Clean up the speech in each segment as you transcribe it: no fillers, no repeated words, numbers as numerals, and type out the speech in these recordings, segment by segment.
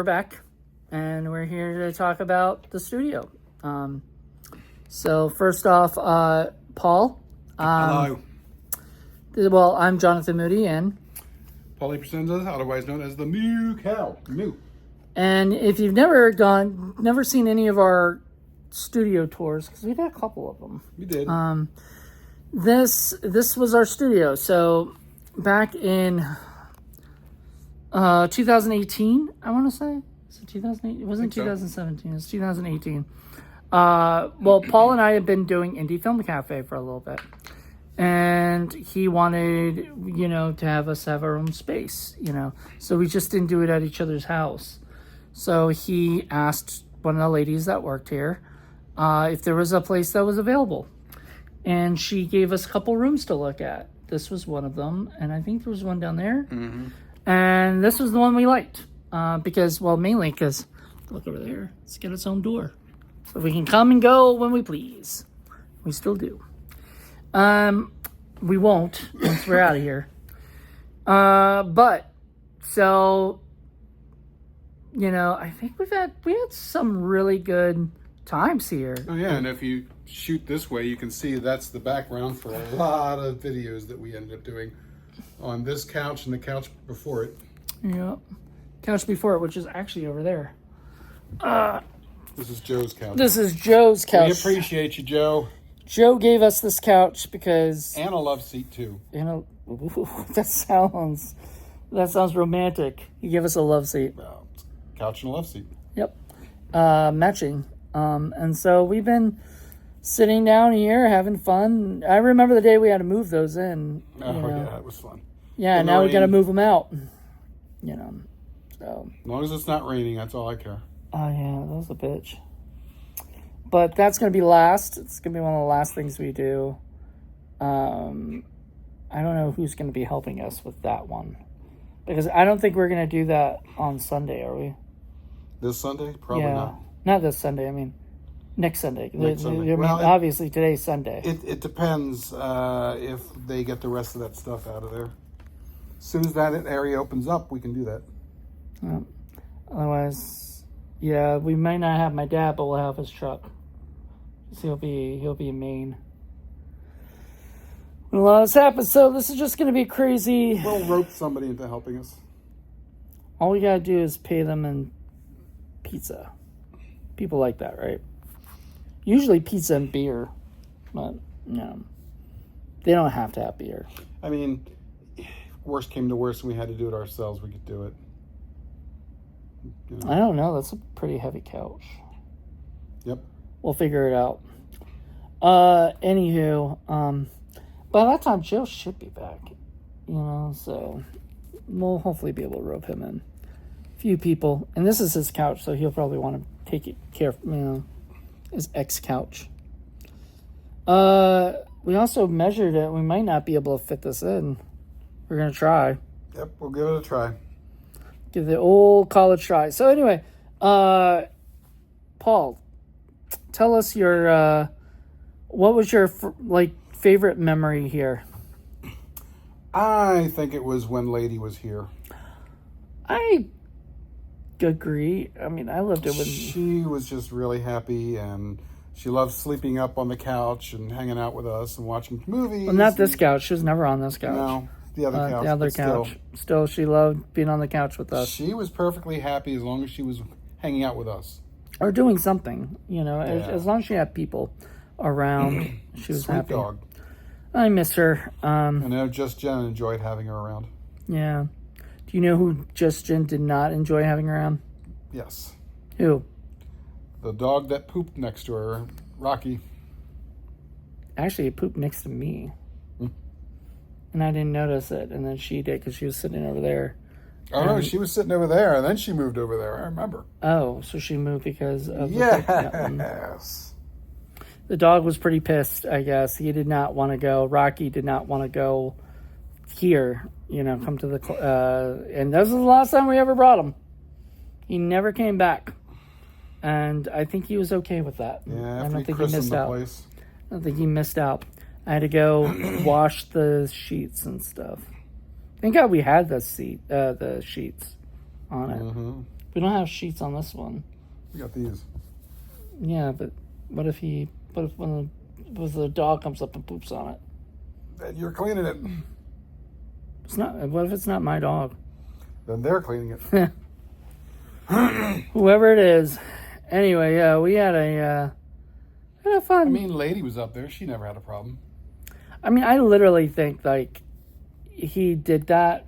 we're back, and we're here to talk about the studio. So first off, Paul. Hello. Well, I'm Jonathan Moody, and Paul Presenza, otherwise known as the Moo Cow. Moo. And if you've never seen any of our studio tours, because we did a couple of them. We did. This was our studio. So back in 2018, I want to say. Is it 2008? It wasn't 2017. It was 2018. Well, Paul and I had been doing Indie Film Cafe for a little bit. And he wanted, to have us have our own space, So we just didn't do it at each other's house. So he asked one of the ladies that worked here if there was a place that was available. And she gave us a couple rooms to look at. This was one of them. And I think there was one down there. Mm-hmm. And this was the one we liked. Mainly because, look over there, it's got its own door. So we can come and go when we please. We still do. We won't once we're out of here. I think we had some really good times here. Oh yeah, and if you shoot this way, you can see that's the background for a lot of videos that we ended up doing on this couch and the couch before it. Yep. Couch before it, which is actually over there. This is Joe's couch. This is Joe's couch. We appreciate you, Joe. Joe gave us this couch because... And a love seat, too. That sounds romantic. He gave us a love seat. Couch and a love seat. Yep. Matching. And so we've been sitting down here having fun. I remember the day we had to move those in. Yeah, it was fun. Yeah, now we got to move them out. So... As long as it's not raining, that's all I care. Oh, yeah, that was a bitch. But that's going to be last. It's going to be one of the last things we do. I don't know who's going to be helping us with that one. Because I don't think we're going to do that on Sunday, are we? This Sunday? Probably not. Not this Sunday. I mean, next Sunday. Sunday. Obviously, today's Sunday. It depends if they get the rest of that stuff out of there. As soon as that area opens up, we can do that. Otherwise, yeah, we might not have my dad, but we'll have his truck. So he'll be in Maine. When a lot of this happens, so this is just going to be crazy. We'll rope somebody into helping us. All we got to do is pay them in pizza. People like that, right? Usually pizza and beer, but no. They don't have to have beer. I mean, worst came to worst and we had to do it ourselves, we could do it. I don't know. That's a pretty heavy couch. Yep. We'll figure it out. Anywho, by that time, Joe should be back. So we'll hopefully be able to rope him in. A few people. And this is his couch, so he'll probably want to take care of, his ex-couch. We also measured it. We might not be able to fit this in. We're going to try. Yep, we'll give it a try. Give the old college try. So anyway, Paul, tell us your what was your favorite memory here? I think it was when Lady was here. I agree. I mean, I lived it with... She was just really happy, and she loved sleeping up on the couch and hanging out with us and watching movies. Well, not this couch. She was never on this couch. No. The other couch. The other couch. Still, she loved being on the couch with us. She was perfectly happy as long as she was hanging out with us. Or doing something, As long as she had people around, she was Sweet happy. Dog. I miss her. I know Just Jen enjoyed having her around. Yeah. Do you know who Just Jen did not enjoy having around? Yes. Who? The dog that pooped next to her, Rocky. Actually, it pooped next to me. And I didn't notice it, and then she did because she was sitting over there. Oh, no, she was sitting over there, and then she moved over there. I remember. Oh, so she moved because of... Yes. The dog was pretty pissed, I guess. He did not want to go. Rocky did not want to go here, come to the... and this was the last time we ever brought him. He never came back. And I think he was okay with that. Yeah, I don't think he missed out. Place. I don't think he missed out. I had to go wash the sheets and stuff. Thank God we had the sheets on it. Mm-hmm. We don't have sheets on this one. We got these. Yeah, but what if when the dog comes up and poops on it? Then you're cleaning it. It's not. What if it's not my dog? Then they're cleaning it. Whoever it is. Anyway, yeah, we had a fun. I mean, Lady was up there. She never had a problem. I mean, I literally think like he did that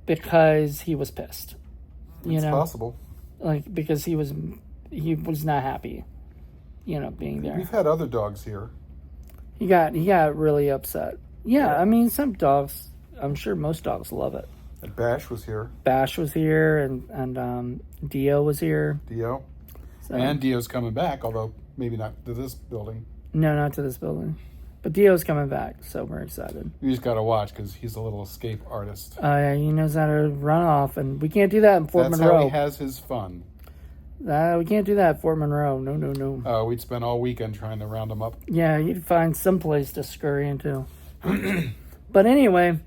because he was pissed. It's possible. Like because he was not happy. Being there. We've had other dogs here. He got really upset. Yeah, I mean, some dogs. I'm sure most dogs love it. And Bash was here. Bash was here, and Dio was here. Dio. So, And Dio's coming back, although maybe not to this building. No, not to this building. But Dio's coming back, so we're excited. You just got to watch because he's a little escape artist. Yeah, he knows how to run off, and we can't do that in Fort That's Monroe. how he has his fun. We can't do that at Fort Monroe. No. We'd spend all weekend trying to round him up. Yeah, you'd find some place to scurry into. But anyway,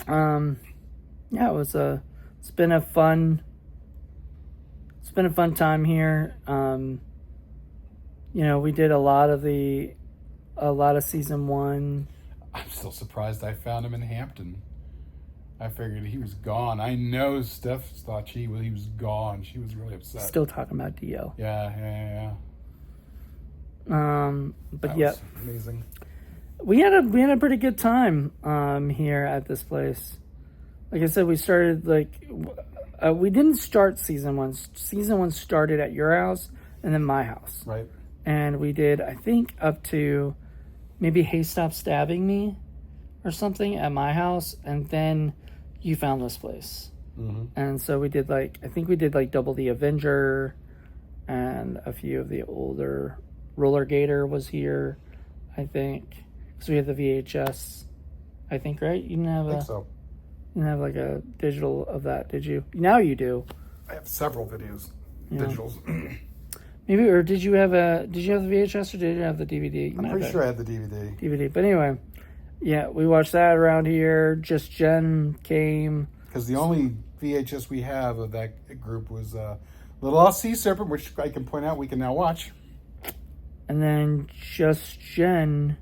yeah, it's been a fun time here. We did a lot of season 1. I'm still surprised I found him in Hampton. I figured he was gone. I know Steph thought he was gone. She was really upset. Still talking about Dio. Yeah. But That yeah, was amazing. we had a pretty good time here at this place. Like I said, we started we didn't start season 1. Season 1 started at your house and then my house. Right. And we did, I think, up to maybe Hey Stop Stabbing Me or something at my house, and then you found this place. Mm-hmm. And so we did I think we did Double the Avenger, and a few of the older. Roller Gator was here, I think, because we had the VHS. I think, right? You didn't have I think so. You didn't have a digital of that, did you? Now you do. I have several videos, Yeah. digitals. Maybe, or did you have the VHS or did you have the DVD? I'm pretty sure I had the DVD. DVD, but anyway, yeah, we watched that around here. Just Jen came. Because the only VHS we have of that group was Little Lost Sea Serpent, which I can point out we can now watch. And then Just Jen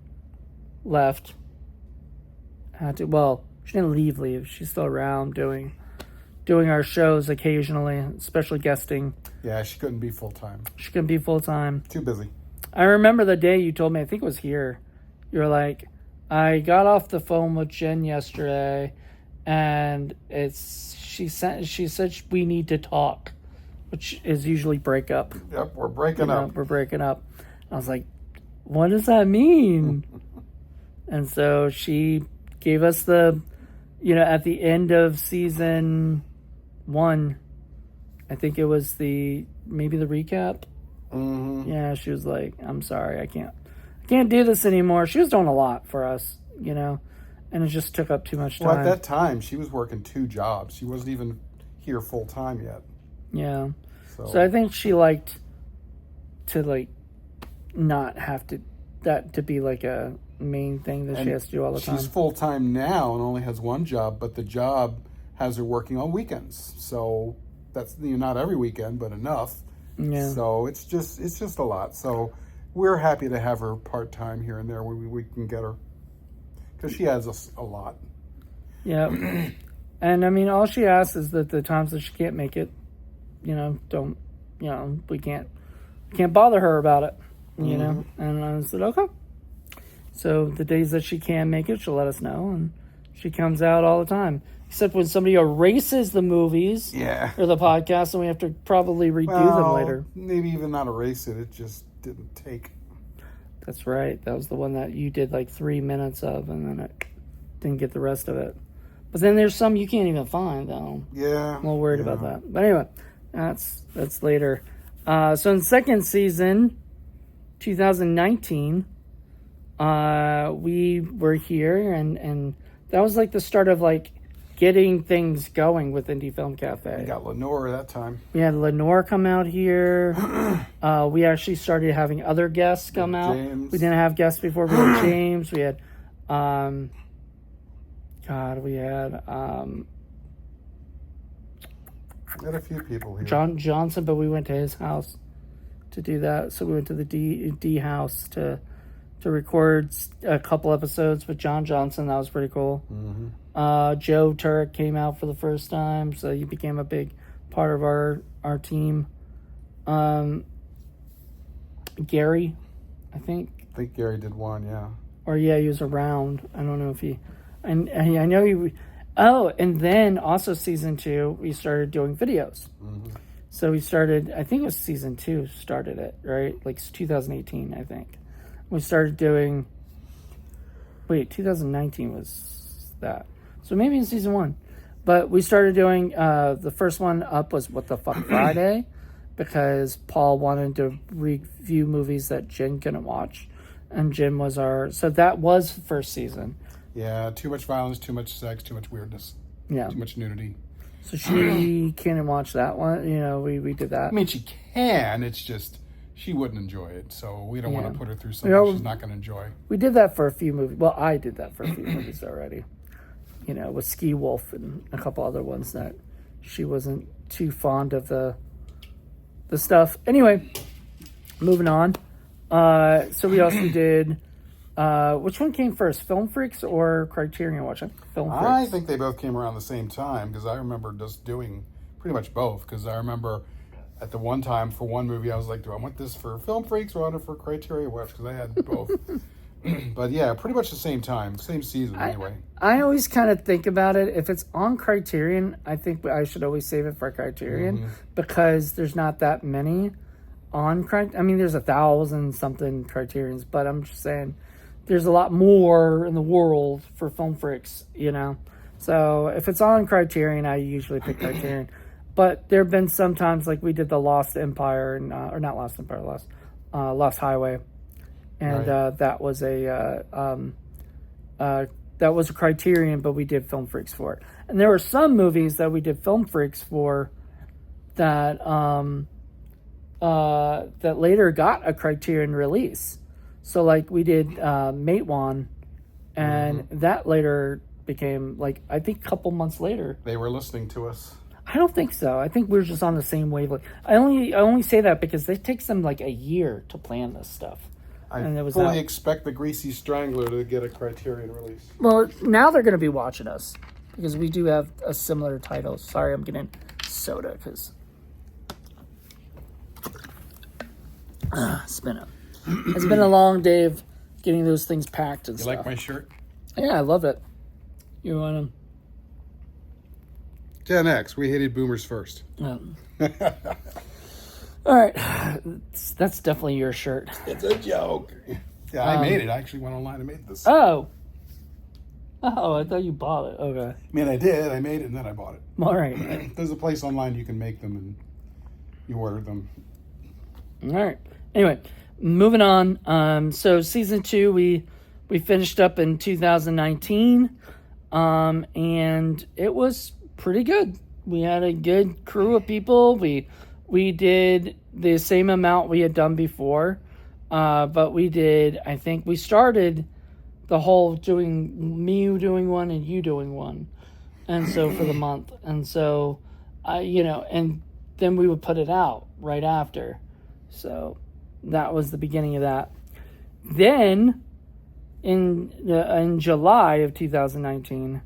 left. She didn't leave. She's still around doing our shows occasionally, especially guesting. Yeah, she couldn't be full-time. She couldn't be full-time. Too busy. I remember the day you told me, I think it was here, you were like, I got off the phone with Jen yesterday, and she said we need to talk, which is usually break up. Yep, we're breaking up. We're breaking up. I was like, what does that mean? And so she gave us at the end of season 1, I think it was maybe the recap. Mm-hmm. Yeah, she was like, I'm sorry, I can't do this anymore. She was doing a lot for us, and it just took up too much time. Well, at that time, she was working 2 jobs. She wasn't even here full-time yet. Yeah. So I think she liked to, not have that to be, a main thing that she has to do all the time. She's full-time now and only has 1 job, but the job has her working on weekends. So that's not every weekend, but enough. Yeah. So it's just a lot. So we're happy to have her part-time here and there where we can get her, because she has a lot. Yeah. And I mean, all she asks is that the times that she can't make it, we can't bother her about it, know. And I said, okay. So the days that she can make it, she'll let us know, and she comes out all the time. Except when somebody erases the movies or the podcast, and we have to probably redo them later. Maybe even not erase it. It just didn't take. That's right. That was the one that you did 3 minutes of, and then it didn't get the rest of it. But then there's some you can't even find, though. Yeah. I'm a little worried about that. But anyway, that's later. So in second season, 2019, we were here, and that was the start of getting things going with Indie Film Cafe. We got Lenore that time. We had Lenore come out here. We actually started having other guests come out. James. We didn't have guests before. We had James. We had, Met a few people here. John Johnson, but we went to his house to do that. So we went to the D house to record a couple episodes with John Johnson. That was pretty cool. Mm-hmm. Joe Turek came out for the first time, so he became a big part of our team. Gary, I think Gary did one, yeah. Or yeah, he was around. I don't know if he. I know he. Oh, and then also season 2, we started doing videos. Mm-hmm. So we started. I think it was season 2 started it, right? Like 2018, I think. We started doing. Wait, 2019 was that. So maybe in season 1, but we started doing. The first one up was What the Fuck Friday, because Paul wanted to review movies that Jen couldn't watch. And Jen was so that was first season. Yeah, too much violence, too much sex, too much weirdness. Yeah. Too much nudity. So she can't watch that one. You know, we did that. I mean, she can. It's just she wouldn't enjoy it. So we don't want to put her through something she's not going to enjoy. We did that for a few movies. Well, I did that for a few movies already. You know, with Ski Wolf and a couple other ones that she wasn't too fond of the stuff. Anyway, moving on. So we also did, which one came first, Film Freaks or Criterion Watch? Film Freaks. I think they both came around the same time, because I remember just doing pretty much both. Because I remember at the one time for one movie, I was like, do I want this for Film Freaks or I want it for Criterion Watch? Because I had both. But yeah, pretty much the same time, same season anyway. I always kind of think about it. If it's on Criterion, I think I should always save it for Criterion, because there's not that many on Criterion. I mean, there's 1,000 something Criterions, but I'm just saying there's a lot more in the world for Film Freaks, you know. So if it's on Criterion, I usually pick Criterion. But there have been some times, like we did the Lost Empire, and or not Lost Empire, Lost Highway, and right. That was a Criterion, but we did Film Freaks for it. And there were some movies that we did Film Freaks for that that later got a Criterion release. So like we did Matewan, and that later became, like, I think a couple months later. They were listening to us. I don't think so. I think we were just on the same wavelength. I only say that because it takes them like a year to plan this stuff. I fully expect the Greasy Strangler to get a Criterion release. Well, now they're going to be watching us because we do have a similar title. Sorry, I'm getting soda because it's been a long day of getting those things packed and stuff. You like my shirt? Yeah, I love it. You want Gen X. We hated boomers first. All right, that's definitely your shirt. It's a joke. Yeah, I made it. I actually went online and made this. Oh, I thought you bought it. Okay. I mean, I did. I made it and then I bought it. All right. There's a place online you can make them and you order them. All right. Anyway, moving on. So season 2, we finished up in 2019, and it was pretty good. We had a good crew of people. We did the same amount we had done before, but I think we started the whole me doing one and you doing one, and so for the month, and so and then we would put it out right after. So that was the beginning of that. Then in July of 2019,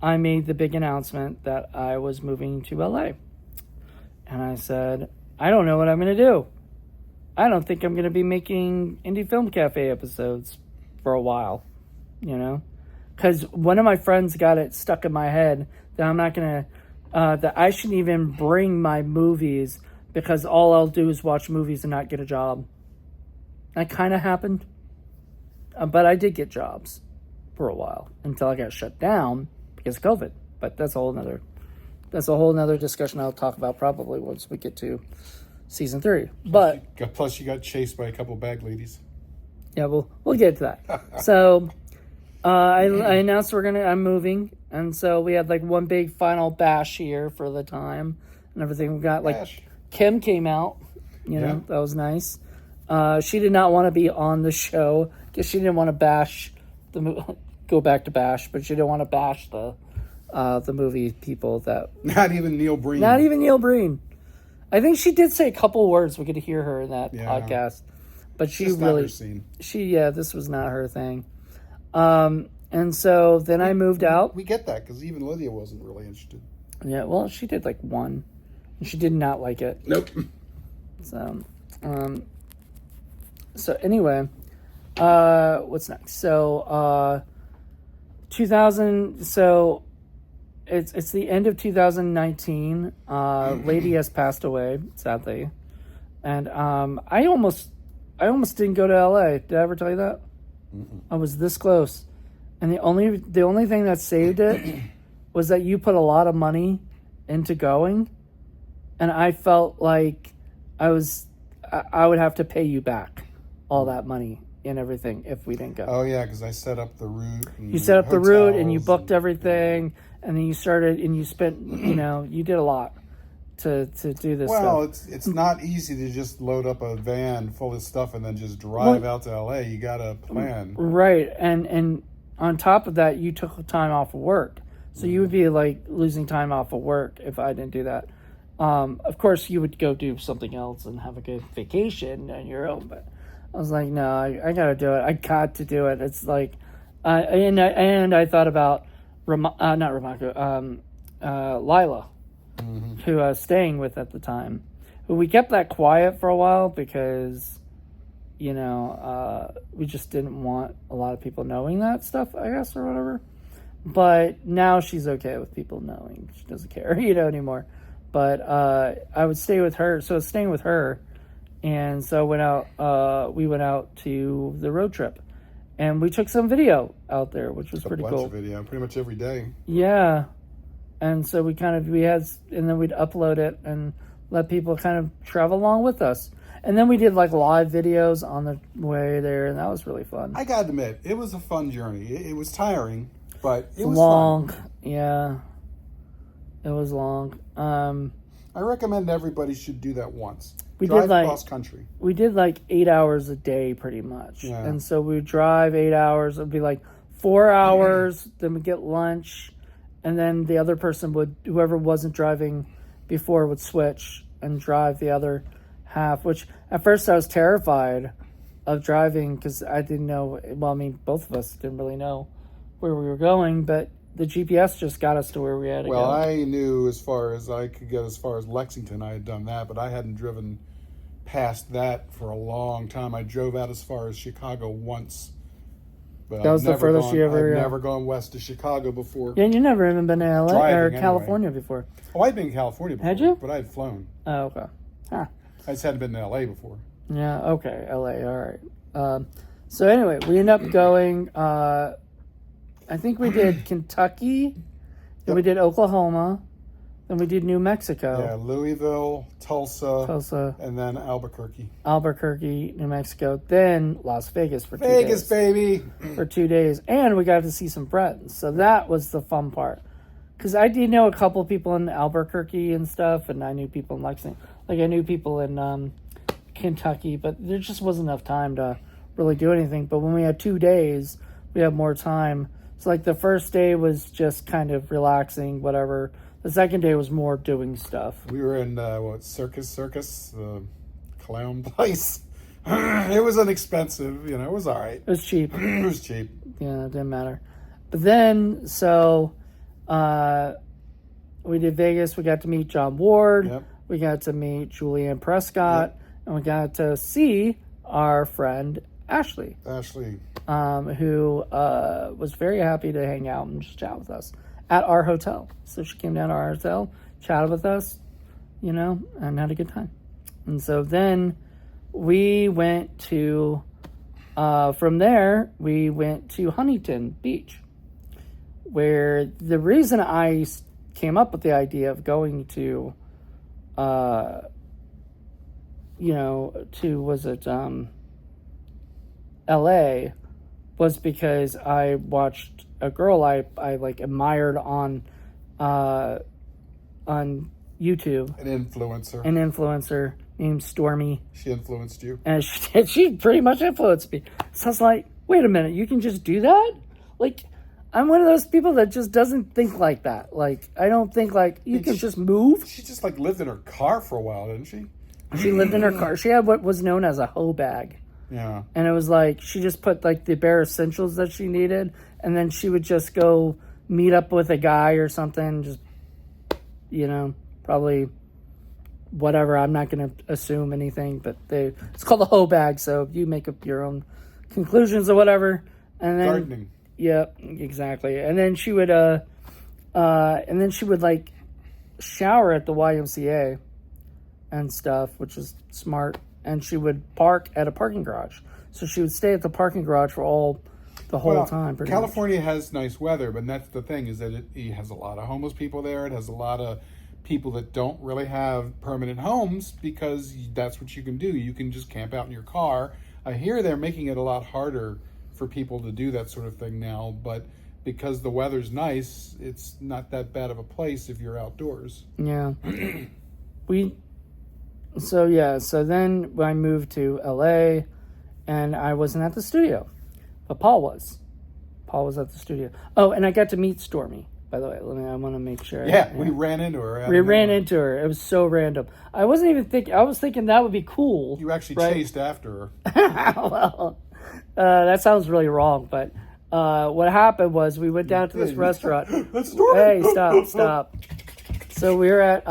I made the big announcement that I was moving to LA. And I said, I don't know what I'm going to do. I don't think I'm going to be making Indie Film Cafe episodes for a while, Because one of my friends got it stuck in my head that I'm not going to, that I shouldn't even bring my movies because all I'll do is watch movies and not get a job. That kind of happened. But I did get jobs for a while until I got shut down because of COVID. But that's a whole nother discussion I'll talk about probably once we get to season 3. But plus you got chased by a couple bag ladies. Yeah, we'll get to that. So I announced I'm moving, and so we had like one big final bash here for the time and everything. We got like Kim came out, that was nice. She did not want to be on the show because she didn't want to bash go back to bash, but she didn't want to bash the the movie people that... Not even Neil Breen. Not even Neil Breen. I think she did say a couple words. We could hear her in that podcast. But she just really... Not her scene. This was not her thing. And so then I moved out. We get that, because even Lydia wasn't really interested. Yeah, well, she did like one. And she did not like it. Nope. So anyway, what's next? So 2000. So it's the end of 2019. Lady has passed away, sadly, and I almost didn't go to LA. Did I ever tell you that? Mm-mm. I was this close, and the only thing that saved it was that you put a lot of money into going, and I felt like I would have to pay you back all that money and everything if we didn't go. Oh yeah, because I set up the route. You set up the route and you booked everything, and then you started and you spent. You did a lot to do this. Well, stuff. it's not easy to just load up a van full of stuff and then just drive out to LA. You got to plan. Right, and on top of that, you took time off of work, so you would be like losing time off of work if I didn't do that. Of course, you would go do something else and have a good vacation on your own, but I was like, no, I got to do it. I got to do it. It's like, and I thought about not Ramako, Lila, mm-hmm. who I was staying with at the time. But we kept that quiet for a while because, we just didn't want a lot of people knowing that stuff, I guess, or whatever. But now she's okay with people knowing. She doesn't care, anymore. But I would stay with her. So I was staying with her. And so we went out to the road trip. And we took some video out there, which was pretty cool. A bunch of video, pretty much every day. Yeah. And so and then we'd upload it and let people kind of travel along with us. And then we did like live videos on the way there, and that was really fun. I gotta admit, it was a fun journey. It was tiring, but it was long. Fun. Yeah. It was long. I recommend everybody should do that once. We drive did like cross country. We did like 8 hours a day, pretty much. Yeah. And so we would drive 8 hours. It'd be like 4 hours. Then we'd get lunch, and then the other person whoever wasn't driving before, would switch and drive the other half. Which at first I was terrified of driving because I didn't know. Well, I mean, both of us didn't really know where we were going, but the GPS just got us to where we had to go. Well, I knew as far as I could get as far as Lexington. I had done that, but I hadn't driven past that for a long time. I drove out as far as Chicago once. But that was the furthest you ever... I've never gone west to Chicago before. Yeah, you never even been to LA or California before. Oh, I'd been in California before. Had you? But I'd flown. Oh, okay. Huh. I just hadn't been to LA before. Yeah, okay, LA, all right. So anyway, we ended up going... I think we did Kentucky, then we did Oklahoma, then we did New Mexico. Yeah, Louisville, Tulsa, and then Albuquerque, New Mexico, then Las Vegas for 2 days. Vegas, baby! For 2 days, and we got to see some friends, so that was the fun part. Because I did know a couple people in Albuquerque and stuff, and I knew people in Lexington. Like, I knew people in Kentucky, but there just wasn't enough time to really do anything. But when we had 2 days, we had more time. So, like, the first day was just kind of relaxing, whatever. The second day was more doing stuff. We were in, Circus, the clown place. It was inexpensive, it was all right. It was cheap. It was cheap. Yeah, it didn't matter. But then, so, we did Vegas. We got to meet John Ward. Yep. We got to meet Julianne Prescott. Yep. And we got to see our friend Ashley. Who was very happy to hang out and just chat with us at our hotel. So she came down to our hotel, chatted with us, and had a good time. And so then we went to, from there, we went to Huntington Beach, where the reason I came up with the idea of going to, LA was because I watched a girl I like admired on YouTube. An influencer named Stormy. She influenced you? And she pretty much influenced me. So I was like, wait a minute, you can just do that? Like, I'm one of those people that just doesn't think like that. Like, I don't think like you can just move. She just like lived in her car for a while, didn't she? She lived in her car. She had what was known as a hoe bag. Yeah. And it was like she just put like the bare essentials that she needed, and then she would just go meet up with a guy or something. Just, probably whatever. I'm not going to assume anything, but it's called a hoe bag, so you make up your own conclusions or whatever. And then Gardening. Yeah, exactly. And then she would like shower at the YMCA and stuff, which is smart. And she would park at a parking garage. So she would stay at the parking garage for the whole time. California has nice weather, but that's the thing, is that it has a lot of homeless people there. It has a lot of people that don't really have permanent homes because that's what you can do. You can just camp out in your car. I hear they're making it a lot harder for people to do that sort of thing now, but because the weather's nice, it's not that bad of a place if you're outdoors. Yeah. So then I moved to LA and I wasn't at the studio, but Paul was. Paul was at the studio. Oh, and I got to meet Stormy, by the way. I want to make sure. Yeah, we ran into her. We ran into her. It was so random. I wasn't even thinking, I was thinking that would be cool. You actually chased after her. Well, that sounds really wrong, but what happened was we went down to this restaurant. Hey, stop. So we were at,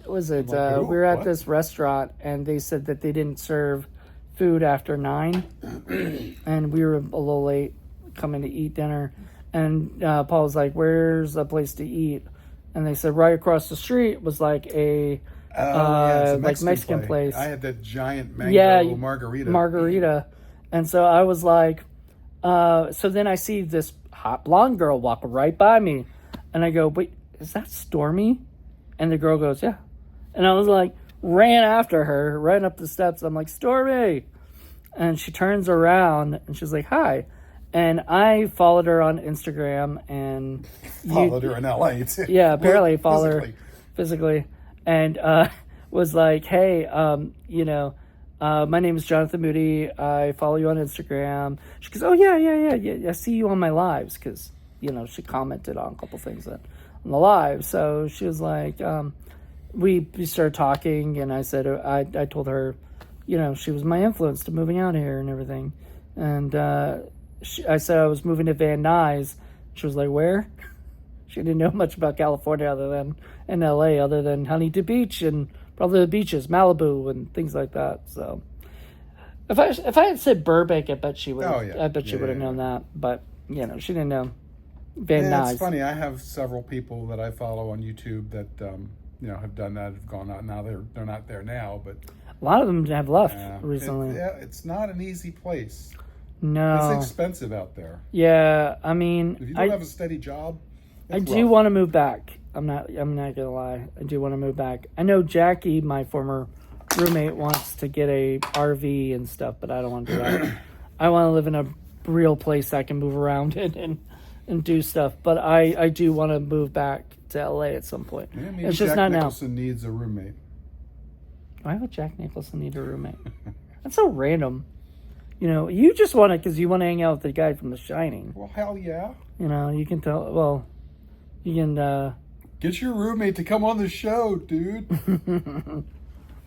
we were at this restaurant, and they said that they didn't serve food after 9, and we were a little late coming to eat dinner, and Paul was like, where's a place to eat? And they said right across the street was like a Mexican place. I had that giant mango margarita. And so I was like, so then I see this hot blonde girl walk right by me, and I go, wait, is that Stormy? And the girl goes, yeah. And I was like, ran after her, ran up the steps. I'm like, Stormy. And she turns around and she's like, hi. And I followed her on Instagram and followed her in LA too. Yeah, apparently followed her physically. And was like, hey, my name is Jonathan Moody. I follow you on Instagram. She goes, oh yeah. I see you on my lives, because she commented on a couple things on the live. So she was like, we started talking, and I said, I told her, she was my influence to moving out here and everything. And I said I was moving to Van Nuys. She was like, where? She didn't know much about California other than in LA, other than Huntington Beach and probably the beaches, Malibu and things like that. So if I had said Burbank, I bet she would. Oh, yeah. I bet she would have known that. But she didn't know Van Nuys. It's funny. I have several people that I follow on YouTube that have done that, have gone out. Now they're not there now, but a lot of them have left recently. It's not an easy place. No, it's expensive out there. Yeah, I mean, if you don't have a steady job, I do want to move back. I'm not gonna lie. I do want to move back. I know Jackie, my former roommate, wants to get a RV and stuff, but I don't want to do that. I want to live in a real place I can move around in and do stuff. But I do want to move back to LA at some point. Yeah, maybe it's just Jack not Nicholson needs a roommate. Why would Jack Nicholson need a roommate? That's so random. You just want it because you want to hang out with the guy from The Shining. Well, hell yeah. You can tell. Well, you can. Get your roommate to come on the show, dude.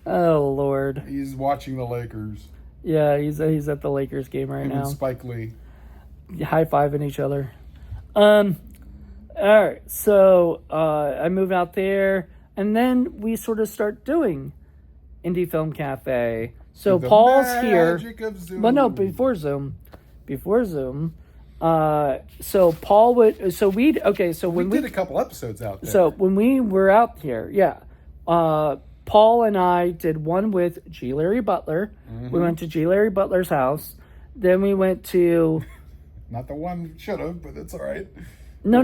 Oh Lord. He's watching the Lakers. Yeah, he's at the Lakers game right now. And Spike Lee. High-fiving each other. All right. So I moved out there, and then we sort of start doing Indie Film Cafe. So Paul's here. But no, before Zoom. So Paul would. So we did a couple episodes out there. So when we were out here, yeah. Paul and I did one with G. Larry Butler. Mm-hmm. We went to G. Larry Butler's house. Then we went to... Not the one we should have, but it's all right. No.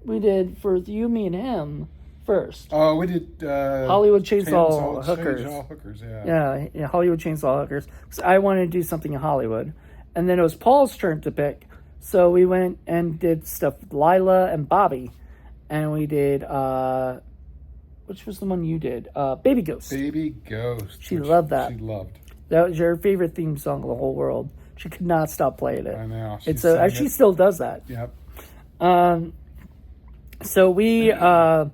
We did for you, me, and him first. Oh, we did... Hollywood Chainsaw Hookers. Chainsaw Hookers, yeah. Yeah, Hollywood Chainsaw Hookers. Because I wanted to do something in Hollywood. And then it was Paul's turn to pick. So we went and did stuff with Lila and Bobby. And we did... which was the one you did? Baby Ghost. Baby Ghost. She loved that. She loved. That was your favorite theme song of the whole world. She could not stop playing it. I know. She still does that. Yep. So we and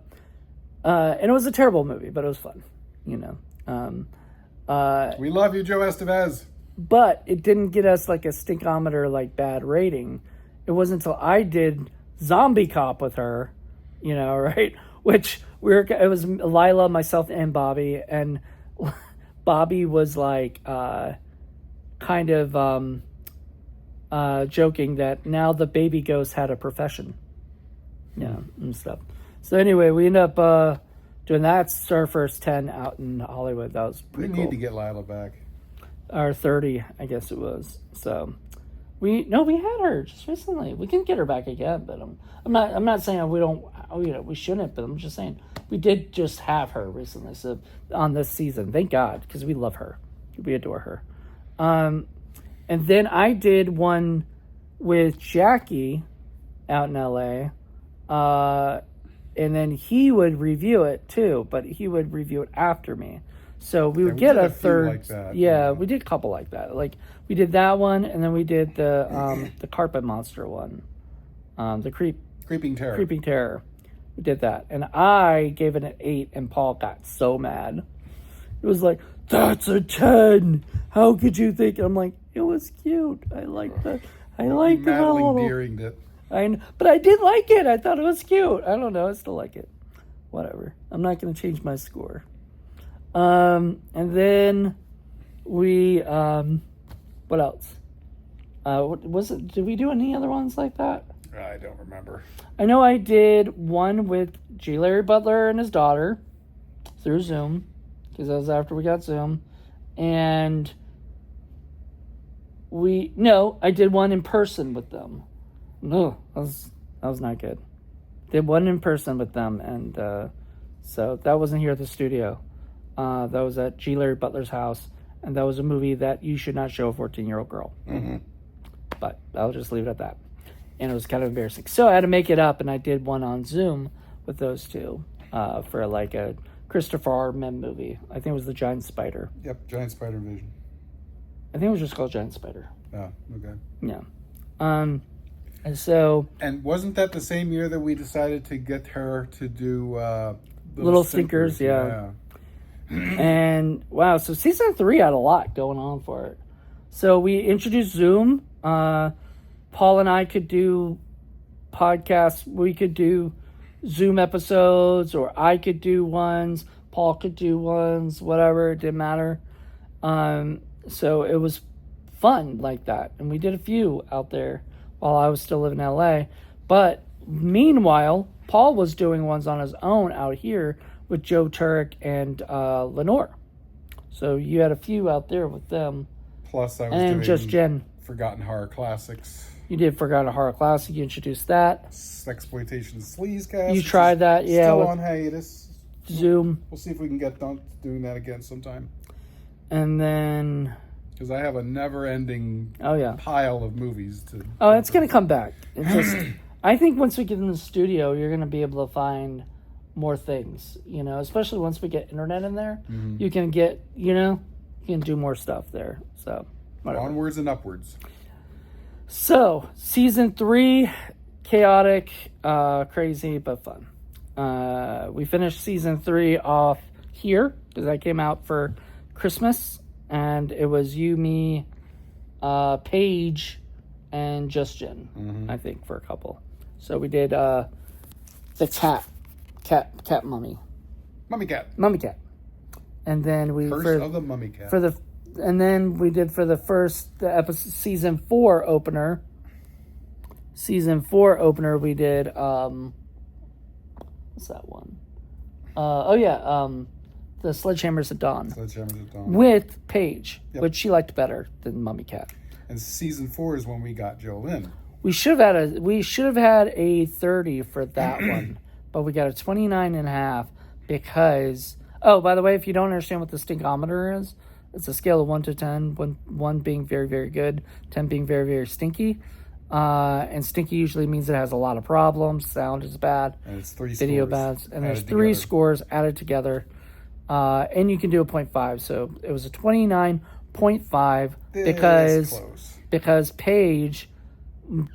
it was a terrible movie, but it was fun, you know. We love you, Joe Estevez. But it didn't get us like a stinkometer, like bad rating. It wasn't until I did Zombie Cop with her, you know, right? Which it was Lila, myself, and Bobby, and Bobby was like kind of joking that now the baby ghost had a profession, and stuff. So anyway, we ended up doing that. It's our first 10 out in Hollywood. That was pretty cool. We need to get Lila back. Or 30, I guess it was. So we had her just recently. We can get her back again, but I'm not saying we shouldn't, but I'm just saying we did just have her recently. So on this season, thank God, because we love her, we adore her. And then I did one with Jackie out in LA, and then he would review it too, but he would review it after me. So we would get a third. Like that, yeah, we did a couple like that. Like we did that one, and then we did the carpet monster one, the creeping terror. We did that, and I gave it an 8, and Paul got so mad. It was like, that's a 10. How could you think? I'm like, it was cute. I liked that. I liked it a little. Deering it. But I did like it. I thought it was cute. I don't know. I still like it. Whatever. I'm not going to change my score. And then we, what else? Did we do any other ones like that? I don't remember. I know I did one with G. Larry Butler and his daughter through Zoom, because that was after we got Zoom. And I did one in person with them. No, that was not good. Did one in person with them, and so that wasn't here at the studio. That was at G. Larry Butler's house, and that was a movie that you should not show a 14-year-old girl. Mm-hmm. But I'll just leave it at that. And it was kind of embarrassing. So I had to make it up, and I did one on Zoom with those two for like a Christopher R. Mem movie. I think it was The Giant Spider. Yep, Giant Spider Vision. I think it was just called Giant Spider. Oh, okay. Yeah. And so... And wasn't that the same year that we decided to get her to do... Little Stinkers, yeah. And wow, so season 3 had a lot going on for it. So we introduced Zoom. Paul and I could do podcasts. We could do Zoom episodes, or I could do ones. Paul could do ones, whatever. It didn't matter. So it was fun like that. And we did a few out there while I was still living in LA. But meanwhile, Paul was doing ones on his own out here with Joe Turek and Lenore. So you had a few out there with them. Plus I was doing just Jen. Forgotten Horror Classics. You did Forgotten Horror Classic. You introduced that. Exploitation Sleazecast. You tried that, yeah. Still on hiatus. Zoom. We'll see if we can get doing that again sometime. And then... Because I have a never-ending pile of movies to... Oh, it's going to come back. It's just... I think once we get in the studio, you're going to be able to find more things, you know, especially once we get internet in there. Mm-hmm. You can get, you can do more stuff there. So, whatever. Onwards and upwards. So, season 3, chaotic, crazy, but fun. We finished season 3 off here, because that came out for Christmas, and it was you, me, Paige, and Just Jen, I think, for a couple. So we did the cat mummy. Mummy cat. And then we Curse of the Mummy Cat. And then we did for the episode, season 4 opener. Season 4 opener we did what's that one? The Sledgehammers at Dawn. With Paige, which she liked better than Mummy Cat. And season 4 is when we got Jolene. We should have had a 30 for that one, but we got a 29.5 because. Oh, by the way, if you don't understand what the stinkometer is, it's a scale of 1 to 10. 1 being very, very good, 10 being very, very stinky. And stinky usually means it has a lot of problems. Sound is bad. And it's 3 video scores. bad. And there's 3 scores added together. And you can do a 0.5. So it was a 29.5 because because Paige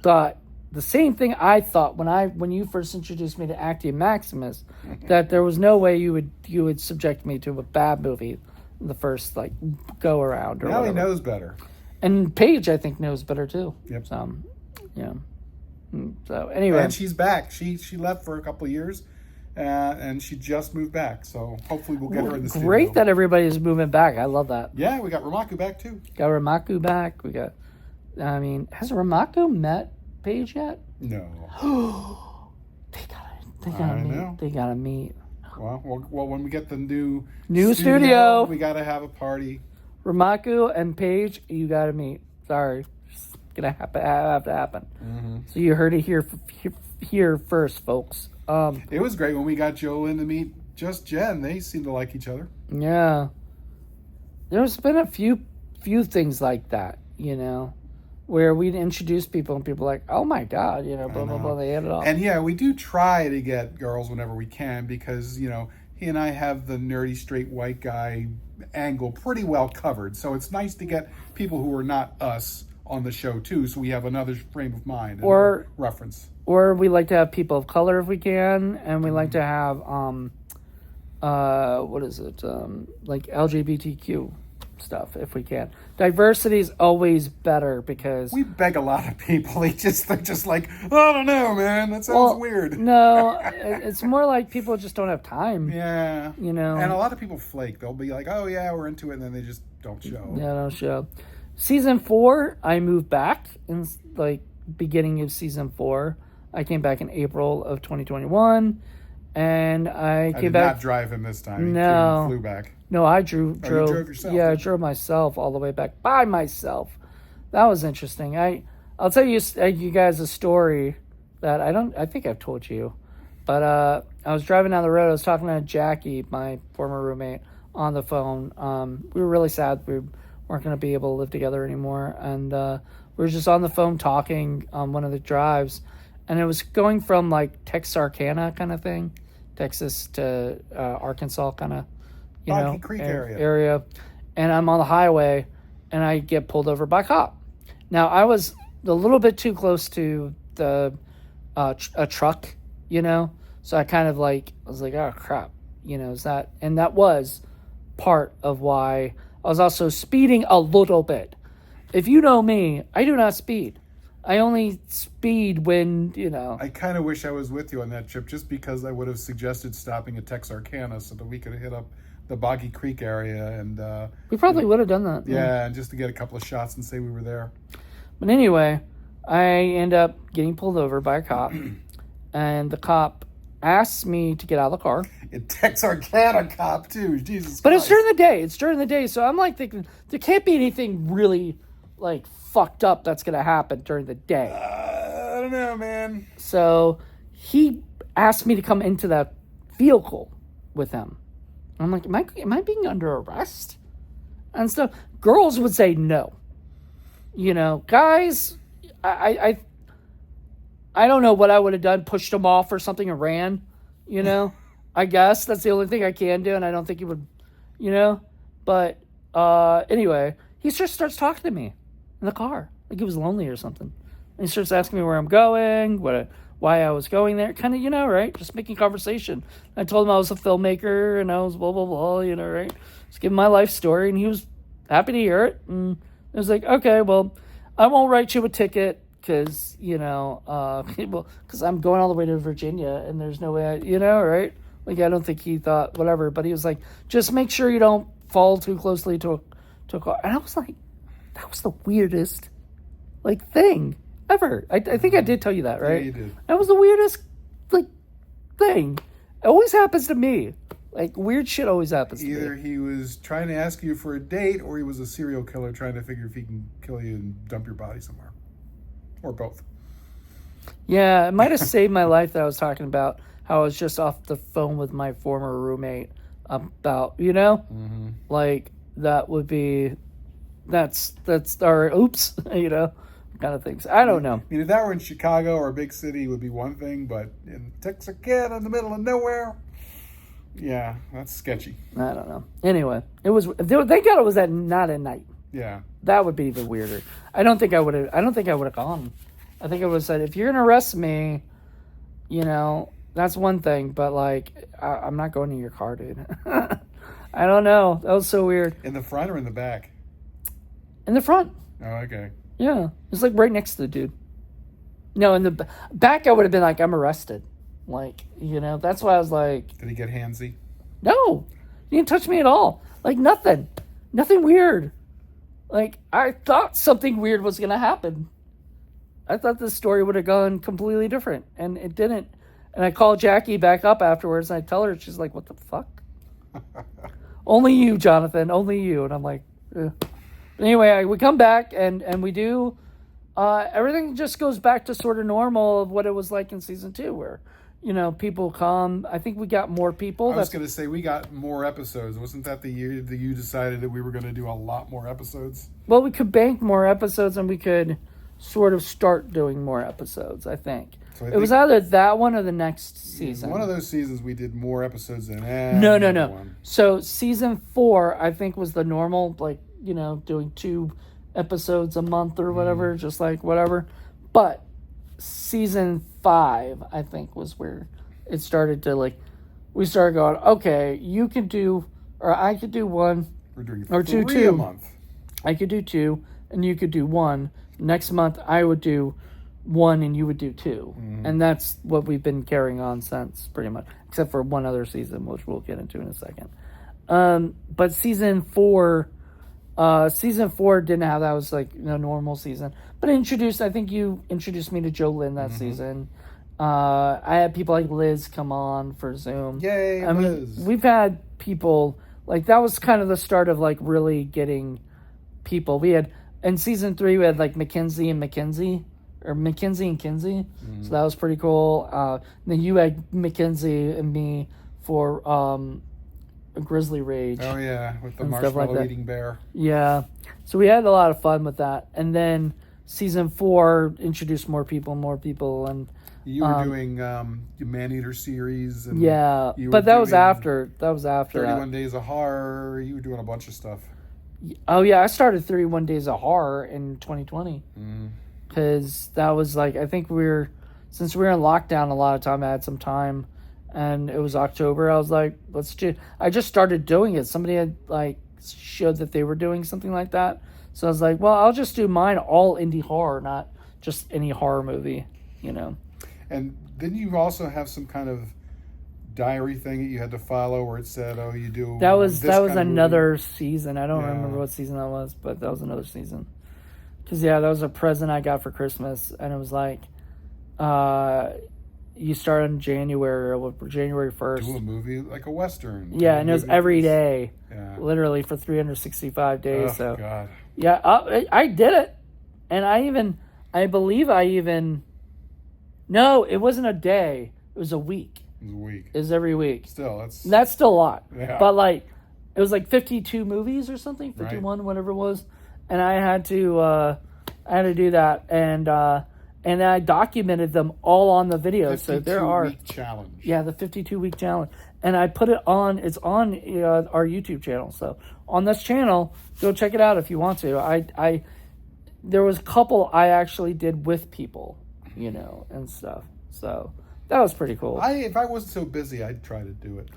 thought the same thing I thought when you first introduced me to Actium Maximus, that there was no way you would subject me to a bad movie the first like go around or now whatever. he knows better. And Paige, I think, knows better too. Yep. So, yeah. So anyway, and she's back. She left for a couple of years, and she just moved back. So hopefully we'll get her in the studio. Great that everybody's moving back. I love that. Yeah, we got Ramaku back too. Got Ramaku back. We got. I mean, has Ramaku met Paige yet? No. They gotta meet. They gotta meet. Well, when we get the new studio, we gotta have a party. Ramaku and Paige, you gotta meet. Sorry, it's gonna have to happen. Mm-hmm. So you heard it here first, folks. It was great when we got Jolyn to meet just Jen. They seem to like each other. Yeah, there's been a few things like that, where we'd introduce people and people are like, oh my God, blah, blah, blah, they hit it off. And yeah, we do try to get girls whenever we can because, he and I have the nerdy straight white guy angle pretty well covered. So it's nice to get people who are not us on the show too, so we have another frame of mind and reference. Or we like to have people of color if we can, and we like to have, like LGBTQ stuff if we can. Diversity is always better because we beg a lot of people. They're just like, I don't know, man. That sounds weird. No, it's more like people just don't have time. Yeah, and a lot of people flake. They'll be like, oh yeah, we're into it, and then they just don't show. Yeah, don't show. Season 4, I moved back in like beginning of season 4. I came back in April of 2021, and I came back. I did not drive him this time. No, he flew back. No, I drove. You drove yourself? Yeah, I drove myself all the way back by myself. That was interesting. I'll tell you guys a story that I think I've told you, but I was driving down the road. I was talking to Jackie, my former roommate, on the phone. We were really sad we weren't going to be able to live together anymore, and we were just on the phone talking on one of the drives, and it was going from like Texarkana kind of thing, Texas to Arkansas kind of. Boggy Creek area, and I'm on the highway, and I get pulled over by a cop. Now I was a little bit too close to the a truck, so I kind of I was like, oh crap, is that? And that was part of why I was also speeding a little bit. If you know me, I do not speed. I only speed when, I kind of wish I was with you on that trip, just because I would have suggested stopping at Texarkana so that we could hit up the Boggy Creek area, and we probably would have done that. Yeah, and just to get a couple of shots and say we were there. But anyway, I end up getting pulled over by a cop, and the cop asks me to get out of the car. A Texarkana cop too, Jesus But Christ. It's during the day, so I'm like thinking there can't be anything really like fucked up that's gonna happen during the day. I don't know, man. So he asked me to come into that vehicle with him. I'm like, am I being under arrest? And stuff. Girls would say no. Guys, I don't know what I would have done, pushed him off or something and ran, I guess that's the only thing I can do, and I don't think he would, But anyway, he just starts talking to me in the car, like he was lonely or something. And he starts asking me where I'm going, why I was going there, kind of, right? Just making conversation. I told him I was a filmmaker and I was blah, blah, blah, right? Just giving my life story, and he was happy to hear it. And I was like, okay, well, I won't write you a ticket because, because I'm going all the way to Virginia and there's no way right? Like, I don't think he thought whatever, but he was like, just make sure you don't fall too closely to a car. And I was like, that was the weirdest, thing ever. I think I did tell you that, right? Yeah, you did. That was the weirdest, thing. It always happens to me. Weird shit always happens to me. Either he was trying to ask you for a date, or he was a serial killer trying to figure if he can kill you and dump your body somewhere. Or both. Yeah, it might have saved my life that I was talking about how I was just off the phone with my former roommate about, Mm-hmm. That would be, that's our oops, kind of things. I don't know. I mean, if that were in Chicago or a big city, it would be one thing, but in Texarkana, in the middle of nowhere, yeah, that's sketchy. I don't know. Anyway, it was, thank God it was not at night. Yeah. that would be even weirder. I don't think I would have gone. I think I would have said, if you're gonna arrest me, that's one thing, but like I'm not going to your car, dude. I don't know. That was so weird. In the front or in the back? In the front. Oh, okay. Yeah, it's like right next to the dude. No, in the back, I would have been like, I'm arrested. Like, that's why I was like... Did he get handsy? No, he didn't touch me at all. Like, nothing. Nothing weird. Like, I thought something weird was going to happen. I thought this story would have gone completely different, and it didn't. And I called Jackie back up afterwards, and I tell her, she's like, what the fuck? Only you, Jonathan, only you. And I'm like, eh. Anyway, we come back, and we do... everything just goes back to sort of normal of what it was like in season 2, where, people come. I think we got more people. I was going to say, we got more episodes. Wasn't that the year that you decided that we were going to do a lot more episodes? Well, we could bank more episodes, and we could sort of start doing more episodes, I think. So it was either that one or the next season. One of those seasons we did more episodes than No. one. So season 4, I think, was the normal, like, doing 2 episodes a month or whatever, just like whatever. But season 5, I think, was where it started to, like, we started going, okay, you can do, or I could do 1 We're doing or 3 2 a month. I could do 2 and you could do 1. Next month I would do 1 and you would do 2. And that's what we've been carrying on since, pretty much, except for one other season, which we'll get into in a second. But season 4 didn't have that. It was like normal season, but I think you introduced me to Joe Lynn that season. I had people like Liz come on for Zoom. Yay, Liz. We've had people like, that was kind of the start of like really getting people. We had in season 3 we had like Mackenzie and Kinsey. So that was pretty cool. Then you had Mackenzie and me for Grizzly Rage. Oh yeah, with the marshmallow eating bear. Yeah, so we had a lot of fun with that. And then season 4 introduced more people, and you were doing the Man-Eater series. And yeah, but that was after. 31 Days of Horror. You were doing a bunch of stuff. Oh yeah, I started 31 Days of Horror in 2020 because that was like, I think since we were in lockdown a lot of time, I had some time. And it was October. I was like, I just started doing it. Somebody had like showed that they were doing something like that. So I was like, well, I'll just do mine all indie horror, not just any horror movie, And didn't you also have some kind of diary thing that you had to follow where it said, oh, you do that was another movie? Season. I don't remember what season that was, but that was another season. Because, that was a present I got for Christmas. And it was like, you start on January 1st. Do a movie like a Western. Yeah, and it was every day. Yeah. Literally for 365 days. Oh, so God. Yeah, I did it. And no, it wasn't a day. It was a week. It was a week. It was every week. Still, that's still a lot. Yeah. But like, it was like 52 movies or something, 51, right. Whatever it was. And I had to do that. And I documented them all on the video. So there are 52-week challenge. Yeah, the 52-week challenge. And I put it on. It's on our YouTube channel. So on this channel, go check it out if you want to. There was a couple I actually did with people, and stuff. So that was pretty cool. If I wasn't so busy, I'd try to do it.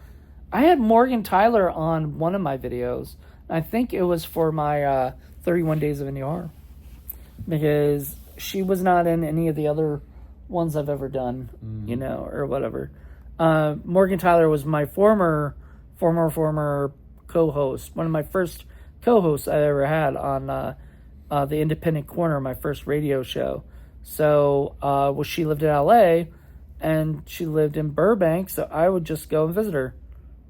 I had Morgan Tyler on one of my videos. I think it was for my 31 Days of Indie Horror, because she was not in any of the other ones I've ever done, or whatever. Morgan Tyler was my former co-host, one of my first co-hosts I ever had on the Independent Corner, my first radio show. So, she lived in LA, and she lived in Burbank, so I would just go and visit her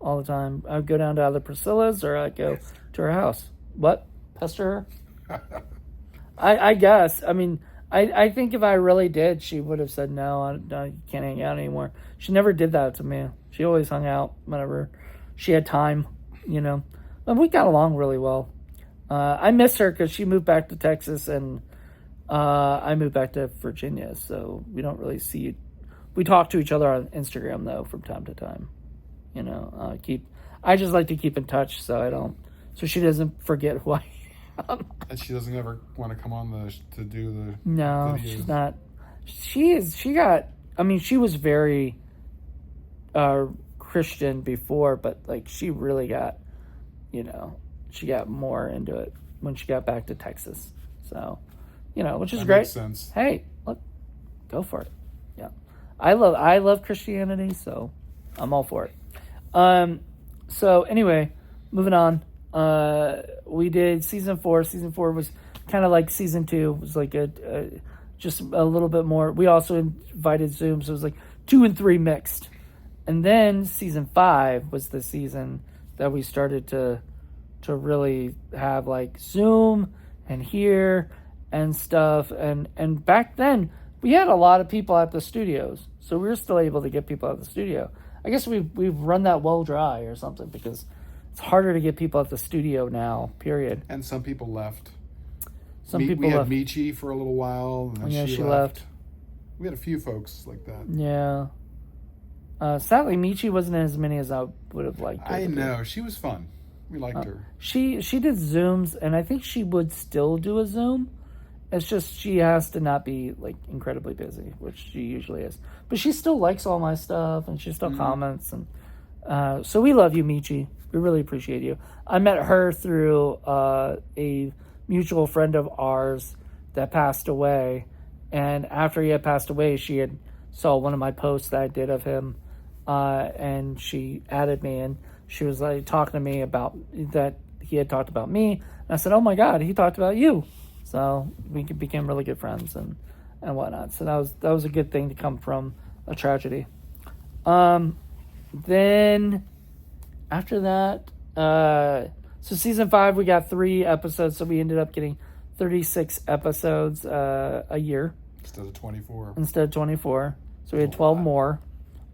all the time. I would go down to either Priscilla's, or I'd go to her house. What? Pester her? I guess. I mean, I think if I really did, she would have said, no, you can't hang out anymore. She never did that to me. She always hung out whenever she had time, But we got along really well. I miss her because she moved back to Texas, and I moved back to Virginia, so we don't really see. We talk to each other on Instagram, though, from time to time. I just like to keep in touch, so she doesn't forget who I am. And she doesn't ever want to come on to do the No, videos. she's not. She was very Christian before, but like she really got, she got more into it when she got back to Texas. So, which is That great. makes sense. Hey, look, go for it. Yeah, I love Christianity, so I'm all for it. So anyway, moving on. We did season 4. Season 4 was kind of like season 2. It was like just a little bit more. We also invited Zoom, so it was like 2 and 3 mixed. And then season 5 was the season that we started to really have like Zoom and here and stuff. And back then we had a lot of people at the studios, so we were still able to get people at the studio. I guess we've run that well dry or something, because it's harder to get people at the studio now, period. And some people left. We had Michi for a little while, and then she left. We had a few folks like that. Yeah. Sadly, Michi wasn't as many as I would have liked her. I know. She was fun. We liked her. She did Zooms, and I think she would still do a Zoom. It's just she has to not be like incredibly busy, which she usually is. But she still likes all my stuff, and she still comments. And so we love you, Michi. We really appreciate you. I met her through a mutual friend of ours that passed away. And after he had passed away, she had saw one of my posts that I did of him. And she added me, and she was like talking to me about that he had talked about me. And I said, "Oh my God, he talked about you." So we became really good friends and whatnot. So that was a good thing to come from a tragedy. Then after that, so season 5 we got 3 episodes, so we ended up getting 36 episodes a year instead of 24. So we had 12 more.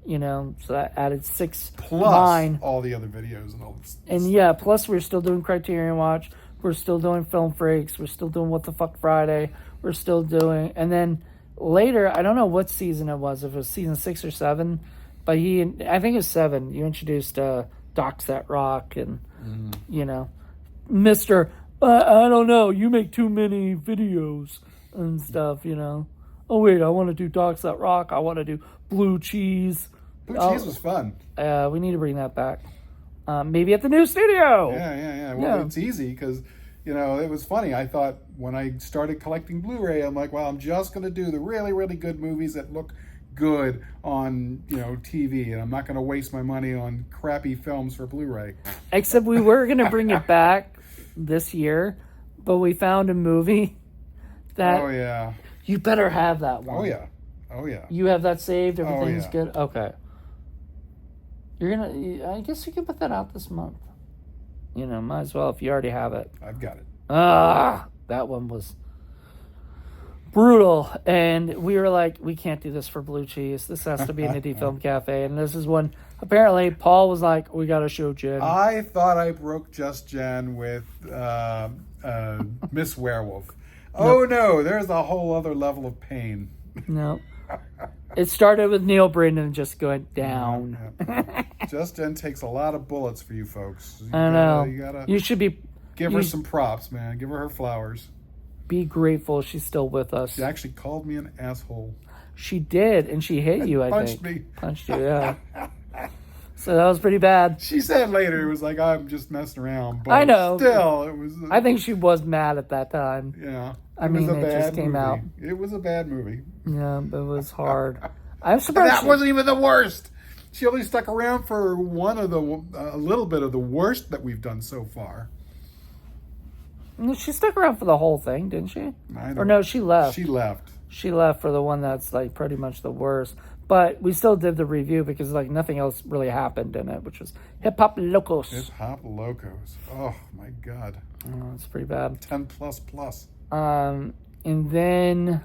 So that added 6 plus 9. All the other videos and all this. And yeah, plus we're still doing Criterion Watch. We're still doing Film Freaks. We're still doing What the Fuck Friday. We're still doing, and then later, I don't know what season it was, if it was season 6 or 7, but I think it was 7. You introduced Docs That Rock and, Mr. I don't know, you make too many videos and stuff, Oh wait, I want to do Docs That Rock. I want to do Blue Cheese. Blue Cheese was fun. We need to bring that back. Maybe at the new studio. Yeah. Well, it's easy because, it was funny. I thought when I started collecting Blu-ray, I'm like, well, I'm just going to do the really, really good movies that look good on, TV, and I'm not going to waste my money on crappy films for Blu-ray. Except we were going to bring it back this year, but we found a movie that... Oh, yeah. You better have that one. Oh, yeah. You have that saved? Everything's good? Okay. I guess you can put that out this month. Might as well if you already have it. I've got it. That one was brutal. And we were like, we can't do this for Blue Cheese. This has to be an indie film cafe. And this is when apparently Paul was like, we got to show Jen. I thought I broke Just Jen with Miss Werewolf. Oh, no, there's a whole other level of pain. No. It started with Neil Brennan just going down. Just Jen takes a lot of bullets for you folks. I know. You should be... Give her some props, man. Give her flowers. Be grateful she's still with us. She actually called me an asshole. She did, and she hit you, I think. Punched me. Punched you, yeah. So that was pretty bad. She said later, it was like, I'm just messing around. But I know. Still, it was... I think she was mad at that time. Yeah. It just came out. It was a bad movie. Yeah, but it was hard. I'm surprised. That wasn't even the worst. She only stuck around for a little bit of the worst that we've done so far. She stuck around for the whole thing, didn't she? Or no, she left. She left for the one that's like pretty much the worst. But we still did the review because like nothing else really happened in it, which was Hip Hop Locos. Hip Hop Locos. Oh my God. Oh, it's pretty bad. 10++. And then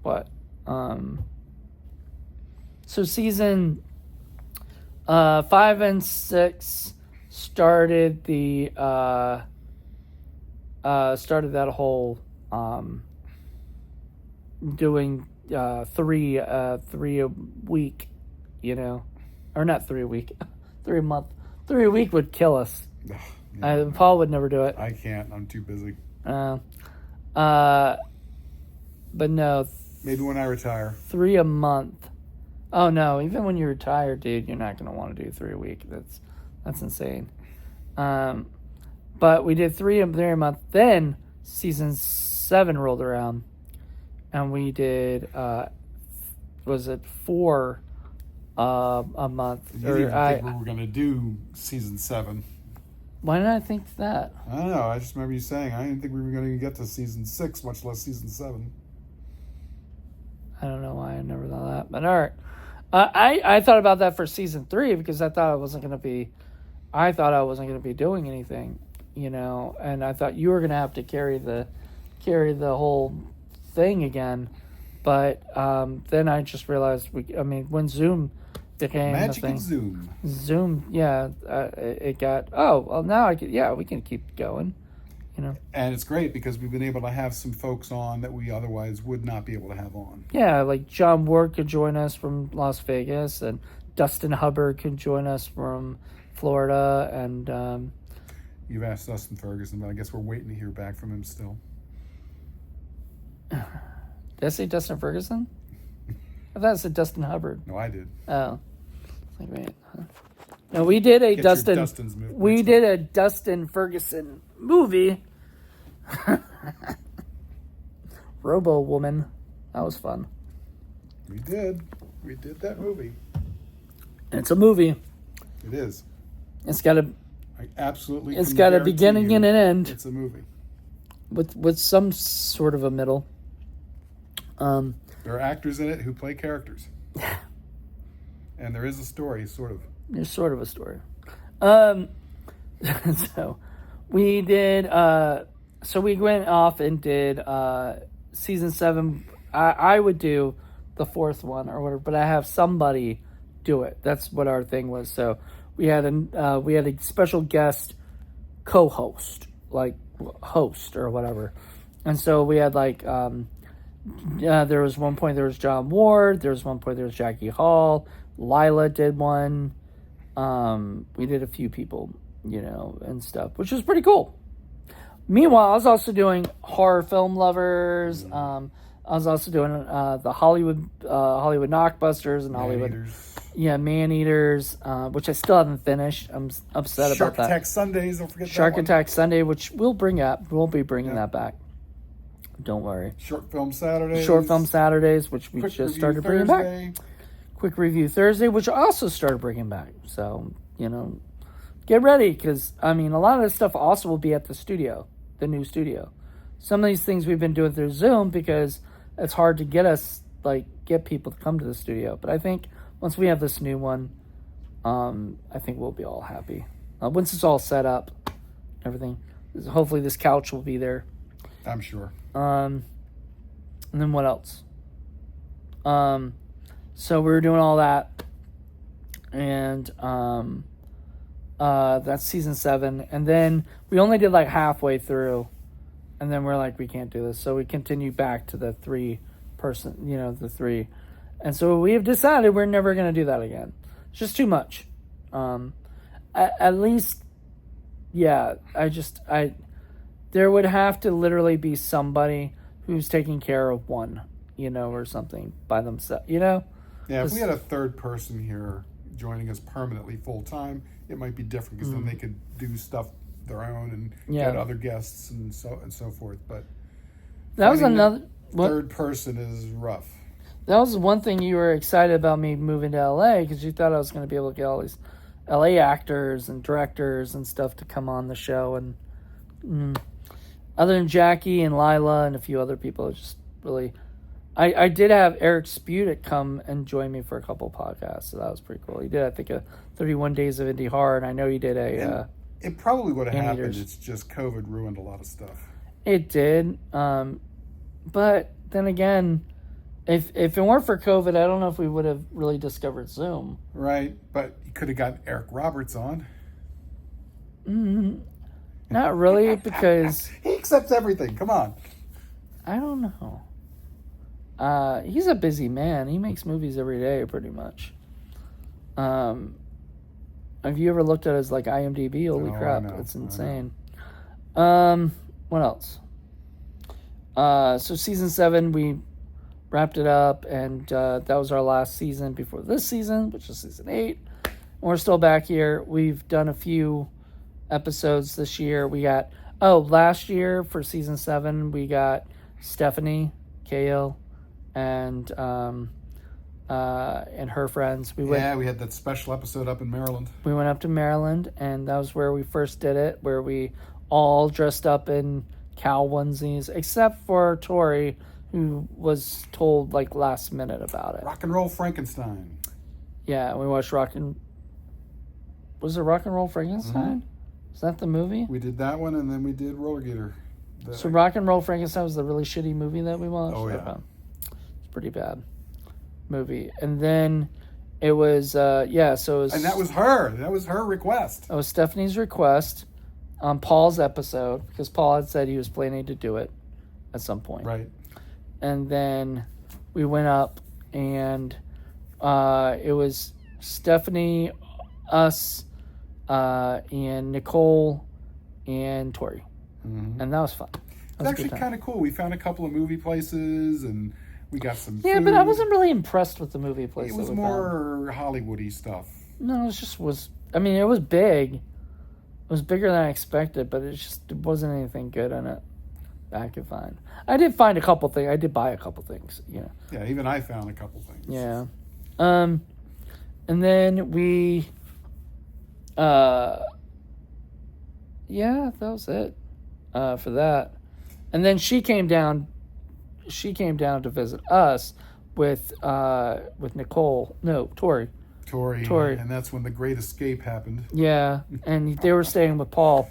what? So season 5 and 6 started the started that whole doing 3 a week, or not 3 a week, 3 a month. 3 a week would kill us. Paul would never do it. I can't. I'm too busy. But no. Maybe when I retire. 3 a month. Oh no! Even when you retire, dude, you're not gonna want to do 3 a week. That's insane. But we did 3 a month. Then season 7 rolled around, and we did. Was it 4 a month? You didn't even think we were gonna do season 7. Why did I think that? I don't know. I just remember you saying I didn't think we were going to get to season 6, much less season 7. I don't know why I never thought that, but all right. I thought about that for season 3 because I thought I wasn't going to be doing anything, and I thought you were going to have to carry the whole thing again. But then I just realized when Zoom became Magic the thing. and Zoom, yeah, it got. Oh well, now we can keep going, And it's great because we've been able to have some folks on that we otherwise would not be able to have on. Yeah, like John Ward could join us from Las Vegas, and Dustin Hubbard could join us from Florida, and you've asked Dustin Ferguson, but I guess we're waiting to hear back from him still. Did I say Dustin Ferguson? I thought I said Dustin Hubbard. No, I did. Oh. Wait. No, we did a Dustin Ferguson movie. Robo Woman. That was fun. We did that movie. It's a movie. It is. It's got a beginning and an end. It's a movie. With some sort of a middle. There are actors in it who play characters. And there is a story, sort of. There's sort of a story. So we did. So we went off and did season 7. I would do the 4th one or whatever, but I have somebody do it. That's what our thing was. So we had a special guest co-host, like host or whatever, and so we had like. There was one point there was John Ward. There was one point there was Jackie Hall. Lila did one. We did a few people, and stuff, which was pretty cool. Meanwhile, I was also doing horror film lovers. I was also doing the Hollywood Knockbusters and Hollywood, Man-Eaters, which I still haven't finished. I'm upset about that. Shark Attack Sundays, don't forget Shark that one. Attack Sunday, which we'll bring up. We'll be bringing that back. Don't worry. Short Film Saturdays, which we just started bringing back. Quick Review Thursday, which I also started bringing back. So, get ready because, a lot of this stuff also will be at the studio, the new studio. Some of these things we've been doing through Zoom because it's hard to get people to come to the studio. But I think once we have this new one, I think we'll be all happy. Once it's all set up, everything, hopefully this couch will be there. I'm sure. And then what else? So we were doing all that, and that's season 7, and then we only did like halfway through, and then we're like, we can't do this, so we continue back to the 3-person, the 3, and so we have decided we're never going to do that again. It's just too much. At least, yeah. There would have to literally be somebody who's taking care of one, or something by themselves, Yeah, if we had a 3rd person here joining us permanently full time, it might be different because then they could do stuff their own and get other guests and so forth. But that was another 3rd person is rough. That was one thing you were excited about me moving to LA because you thought I was going to be able to get all these LA actors and directors and stuff to come on the show, and other than Jackie and Lila and a few other people, it just really. I did have Eric Sputic come and join me for a couple podcasts, so that was pretty cool. He did, I think, a 31 Days of Indie Horror, and I know he did a. It probably would have happened. It's just COVID ruined a lot of stuff. It did, but then again, if it weren't for COVID, I don't know if we would have really discovered Zoom. Right, but you could have gotten Eric Roberts on. Not really, because he accepts everything. Come on. I don't know. He's a busy man. He makes movies every day, pretty much. Have you ever looked at his like IMDb? Holy Oh, I crap, know, it's I know. insane. What else? So season 7 we wrapped it up, and that was our last season before this season, which is season 8. And we're still back here. We've done a few episodes this year. We got last year for season 7 we got Stephanie Kale and her friends. We had that special episode up in Maryland. went up to Maryland, and that was where we first did it, where we all dressed up in cow onesies, except for Tori, who was told like last minute about it. Rock and Roll Frankenstein. Yeah, we watched Was it Rock and Roll Frankenstein? Is that the movie? We did that one, and then we did Roller Gator. So Rock and Roll Frankenstein was the really shitty movie that we watched? Oh, yeah. Okay. It's a pretty bad movie. And then it was, so it was... And that was her. That was her request. That was Stephanie's request on Paul's episode, because Paul had said he was planning to do it at some point. Right. And then we went up, and it was Stephanie, us, and Nicole, and Tori. Mm-hmm. And that was fun. It's actually kind of cool. We found a couple of movie places, and we got some Yeah, food. but I wasn't really impressed with the movie place. It was more Hollywood-y stuff. No, it was big. It was bigger than I expected, but it wasn't anything good in it that I could find. I did find a couple things. I did buy a couple things, Yeah, even I found a couple things. Yeah. And then we... that was it for that. And then she came down to visit us with Nicole. No, Tori. Tori. And that's when the Great Escape happened. Yeah, and they were staying with Paul.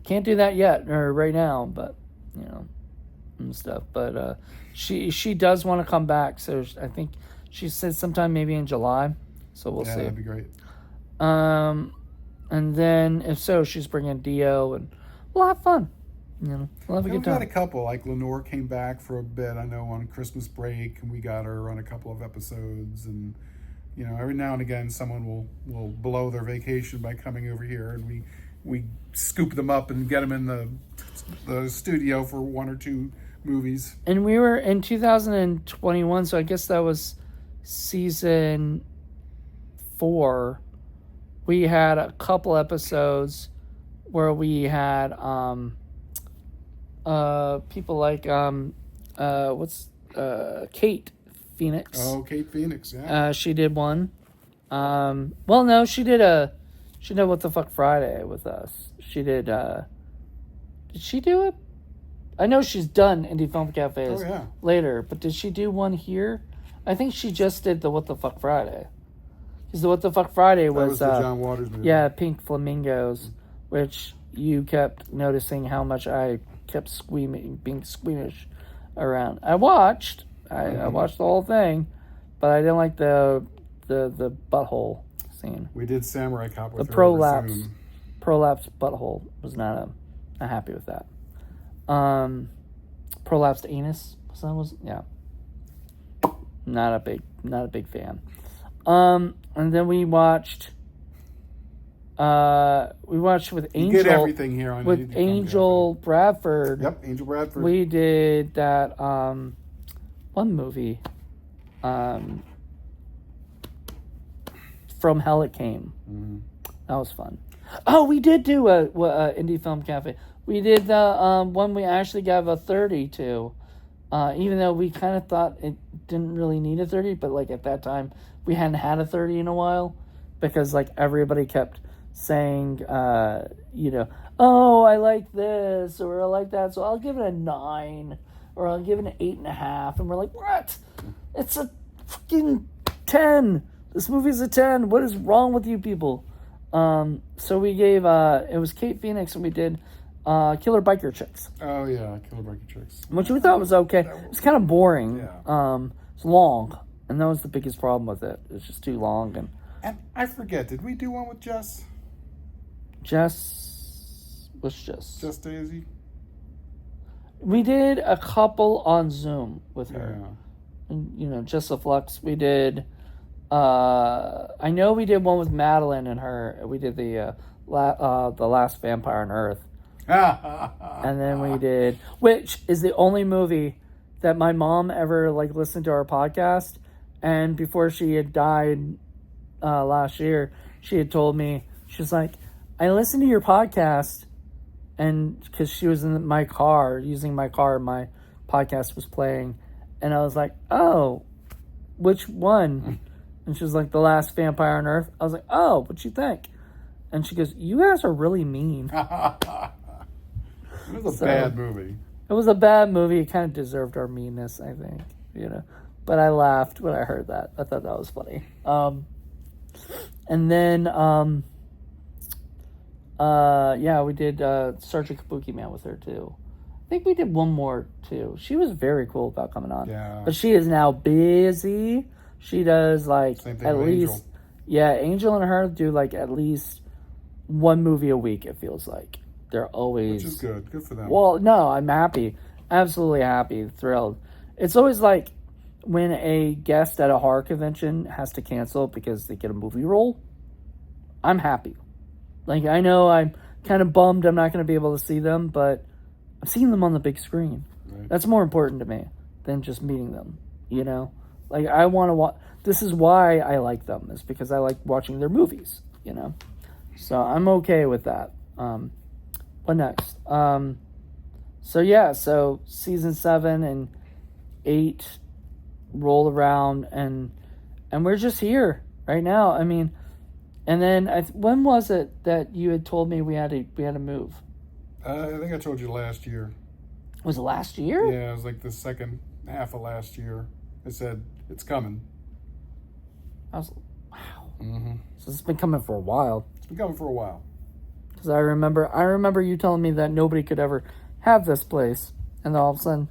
Can't do that yet, or right now, but, and stuff. But she does want to come back, so I think she said sometime maybe in July. So we'll see. That'd be great. And then, if so, she's bringing Dio, and we'll have fun. We'll have a good time. We had a couple, like Lenore came back for a bit, I know, on Christmas break, and we got her on a couple of episodes, and, every now and again someone will blow their vacation by coming over here, and we scoop them up and get them in the studio for 1 or 2 movies. And we were in 2021, so I guess that was season 4. We had a couple episodes where we had people like Kate Phoenix. Oh, Kate Phoenix, yeah. She did one. No, she did What the Fuck Friday with us. She did. Did she do it? I know she's done Indie Film Cafes later, but did she do one here? I think she just did the What the Fuck Friday. Because the What the Fuck Friday was the John Waters movie. Yeah, Pink Flamingos, which you kept noticing how much I kept being squeamish around. I watched the whole thing, but I didn't like the butthole scene. We did Samurai Cop with the her over Zoom. prolapse butthole was not happy with that. Prolapsed anus. Not a big fan. And then we watched with Angel. You get everything here on with Angel Bradford. Yep, Angel Bradford. We did that one movie. From Hell It Came. Mm-hmm. That was fun. Oh, we did do a Indie Film Cafe. We did the one we actually gave a 30 to. Even though we kind of thought it didn't really need a 30, but like at that time we hadn't had a 30 in a while, because like everybody kept saying, oh, I like this or I like that, so I'll give it a 9 or I'll give it an 8.5, and we're like, what? It's a fucking 10. This movie's a 10. What is wrong with you people? So we gave it was Kate Phoenix, and we did Killer Biker Chicks. Oh yeah, Killer Biker Chicks. Which we thought was okay. It was kind of boring. Yeah. It's long, and that was the biggest problem with it. It's just too long. And I forget, did we do one with Jess? What's Jess? Jess Daisy? We did a couple on Zoom with her. Yeah. And, Jess the Flux. We did I know we did one with Madeline and her. We did the Last Vampire on Earth. And then we did, which is the only movie that my mom ever like listened to our podcast. And before she had died last year, she had told me, she's like, I listened to your podcast, and because she was in my car, using my car, my podcast was playing, and I was like, oh, which one? And she was like, The Last Vampire on Earth. I was like, oh, what'd you think? And she goes, you guys are really mean. It was a bad movie. It was a bad movie. It kind of deserved our meanness, I think, But I laughed when I heard that. I thought that was funny. And then, we did Sergeant Kabuki Man with her, too. I think we did one more, too. She was very cool about coming on. Yeah. But she is now busy. She does, like, Same thing at with least... Angel. Yeah, Angel and her do, like, at least one movie a week, it feels like. They're always... Which is good. Good for them. Well, no, I'm happy. Absolutely happy. Thrilled. It's always like when a guest at a horror convention has to cancel because they get a movie role. I'm happy. Like, I know I'm kind of bummed I'm not going to be able to see them, but I'm seeing them on the big screen. Right. That's That's more important to me than just meeting them, Like, I want to watch... This is why I like them, is because I like watching their movies, So I'm okay with that. What next? So season 7 and 8 roll around, and we're just here right now. I mean, and then when was it that you had told me we had to move? I think I told you last year. Was it last year? Yeah, it was like the second half of last year. I said, it's coming. I was like, wow. Mm-hmm. So it's been coming for a while. It's been coming for a while. Because I remember you telling me that nobody could ever have this place, and then all of a sudden,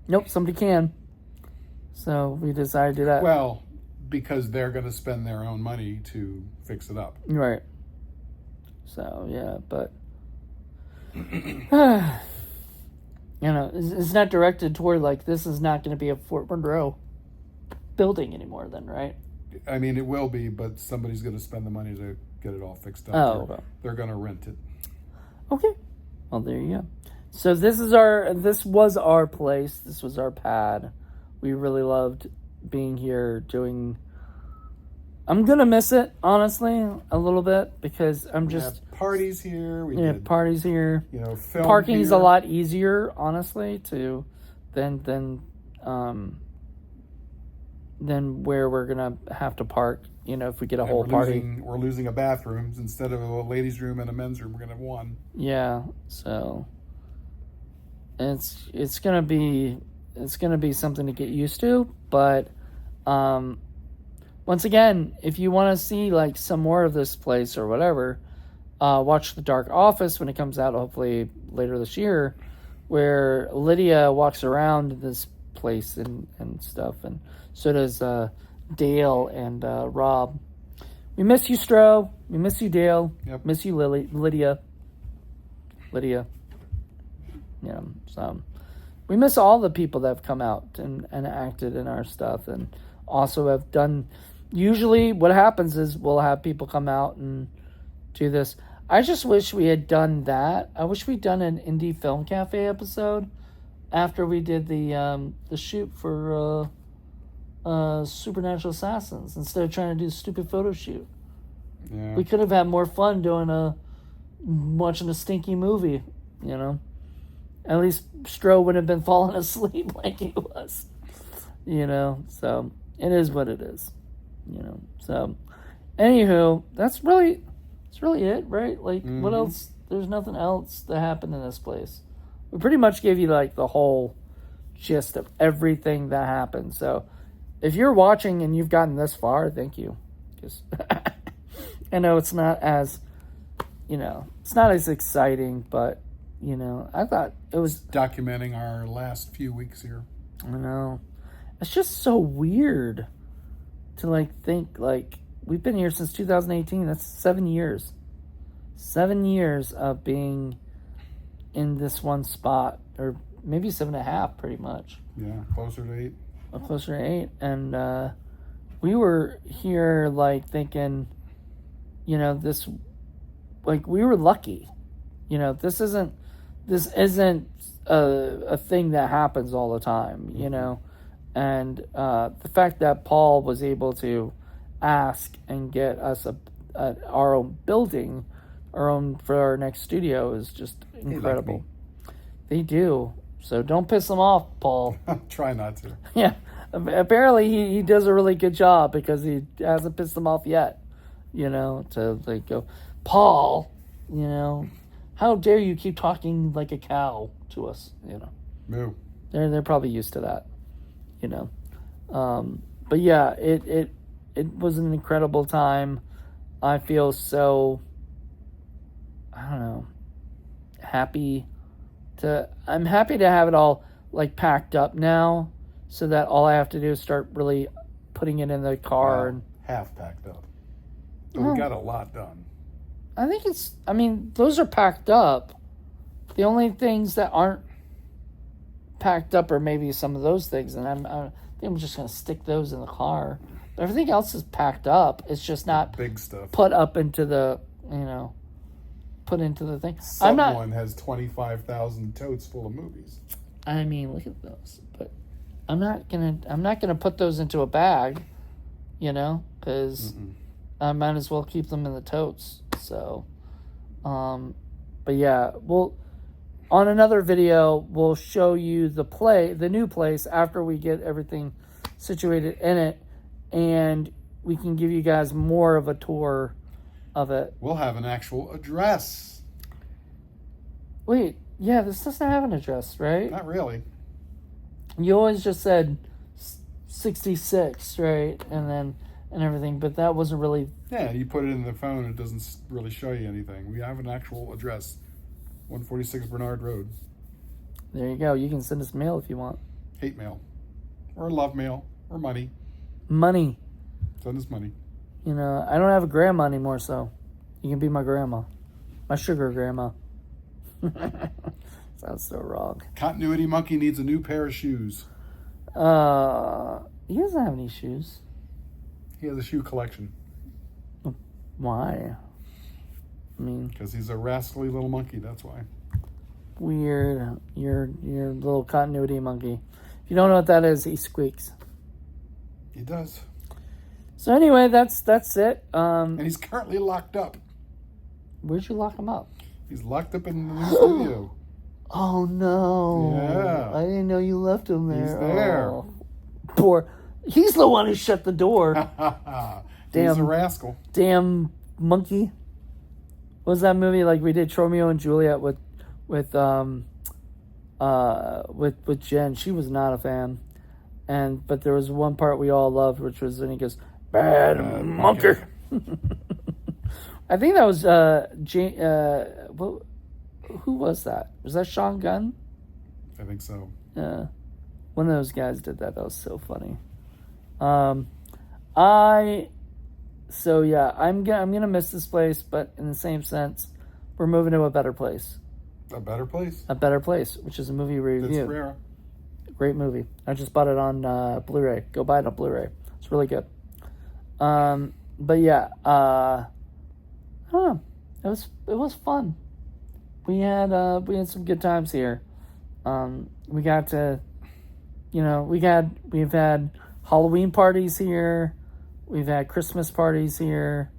nope, somebody can. So we decided to do that. Well, because they're going to spend their own money to fix it up. Right. So yeah, but it's not directed toward like this is not going to be a Fort Monroe building anymore. Then, right? I mean, it will be, but somebody's going to spend the money to get it all fixed up. Oh, okay. They're going to rent it. Okay. Well, there you go. So this was our place. This was our pad. We really loved being here doing... I'm going to miss it, honestly, a little bit, because I'm just... We had parties here. We did parties here. Film Parking's here. a lot easier, honestly, than where we're going to have to park, if we get a whole party. We're losing a bathroom. Instead of a ladies' room and a men's room, we're going to have one. Yeah, so it's going to be something to get used to, but once again, if you want to see like some more of this place or whatever, watch The Dark Office when it comes out, hopefully later this year, where Lydia walks around this place and stuff, and so does Dale and Rob. We miss you, Stro. We miss you, Dale. Yep. Miss you, Lydia. So we miss all the people that have come out and acted in our stuff, and also have done. Usually what happens is we'll have people come out and do this. I just wish we had done that. I wish we'd done an indie film cafe episode after we did the shoot for Supernatural Assassins, instead of trying to do a stupid photo shoot. Yeah. We could have had more fun watching a stinky movie, At least Stro would have been falling asleep like he was, So it is what it is, So, anywho, that's really it, right? Like, What else? There's nothing else that happened in this place. We pretty much gave you like the whole gist of everything that happened. So, if you're watching and you've gotten this far, thank you. Because I know it's not as, it's not as exciting, but, I thought it was... Documenting our last few weeks here. I know. It's just so weird to, think, we've been here since 2018. That's 7 years. 7 years of being in this one spot. Or maybe 7.5, pretty much. Yeah, closer to 8. Closer to 8. And we were here like thinking, you know, this, like we were lucky, you know, this isn't a thing that happens all the time, you know, and the fact that Paul was able to ask and get us our own building, for our next studio is just incredible. They do. So don't piss them off, Paul. Try not to. Yeah. Apparently he does a really good job because he hasn't pissed them off yet. You know, to like go, Paul, you know, how dare you keep talking like a cow to us, you know. Moo. They're probably used to that, you know. But yeah, it was an incredible time. I feel so, I don't know, I'm happy to have it all like packed up now, so that all I have to do is start really putting it in the car. And half packed up. But we got a lot done. I think those are packed up. The only things that aren't packed up are maybe some of those things, and I think I'm just going to stick those in the car. But everything else is packed up. It's just not big stuff put up into the, you know, put into the thing. Someone has 25,000 totes full of movies. I mean, look at those. But I'm not gonna put those into a bag, you know, because I might as well keep them in the totes. So, but yeah, on another video we'll show you the new place after we get everything situated in it, and we can give you guys more of a tour of it. We'll have an actual address. Wait, yeah, this doesn't have an address, right? Not really. You always just said 66, right? And everything, but that wasn't really... Yeah, you put it in the phone, it doesn't really show you anything. We have an actual address. 146 Bernard Road. There you go. You can send us mail if you want. Hate mail. Or love mail. Or money. Money. Send us money. You know, I don't have a grandma anymore, so you can be my grandma. My sugar grandma. Sounds so wrong. Continuity Monkey needs a new pair of shoes. He doesn't have any shoes. He has a shoe collection. Why? I mean... Because he's a rascally little monkey, that's why. Weird. You're a little continuity monkey. If you don't know what that is, he squeaks. He does. So anyway, that's it. And he's currently locked up. Where'd you lock him up? He's locked up in the new studio. Oh no! Yeah, I didn't know you left him there. He's there. Oh, poor. He's the one who shut the door. Damn, he's a rascal. Damn monkey. What was that movie like? We did Romeo and Juliet with Jen. She was not a fan, but there was one part we all loved, which was when he goes, "Bad monkey." I think that was who was that? Was that Sean Gunn? I think so. Yeah, one of those guys did that. That was so funny. I'm gonna miss this place, but in the same sense, we're moving to a better place. A better place? A better place, which is a movie review. It's rare. Great movie. I just bought it on Blu-ray. Go buy it on Blu-ray. It's really good. But yeah, I don't know. It was fun. We had some good times here. We got to, we've had Halloween parties here. We've had Christmas parties here.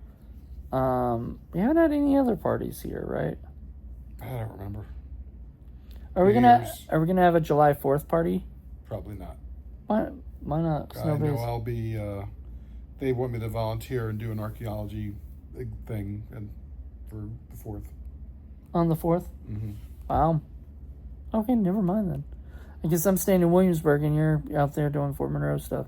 We haven't had any other parties here, right? I don't remember. Are we gonna have a July 4th party? Probably not. Why not? I know I'll be. They want me to volunteer and do an archaeology thing for the 4th. On the 4th? Mm-hmm. Wow. Okay, never mind then. I guess I'm staying in Williamsburg and you're out there doing Fort Monroe stuff.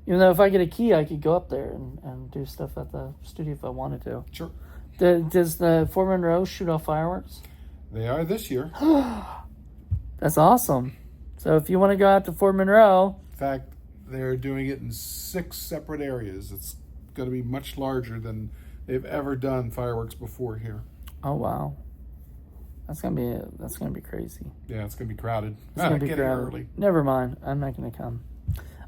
Even though if I get a key, I could go up there and do stuff at the studio if I wanted to. Sure. Does the Fort Monroe shoot off fireworks? They are this year. That's awesome. So if you want to go out to Fort Monroe... In fact, they're doing it in 6 separate areas. It's going to be much larger than they've ever done fireworks before here. Oh, wow. That's gonna be crazy. Yeah, it's gonna be crowded. It's gonna be crowded. Early. Never mind. I'm not gonna come.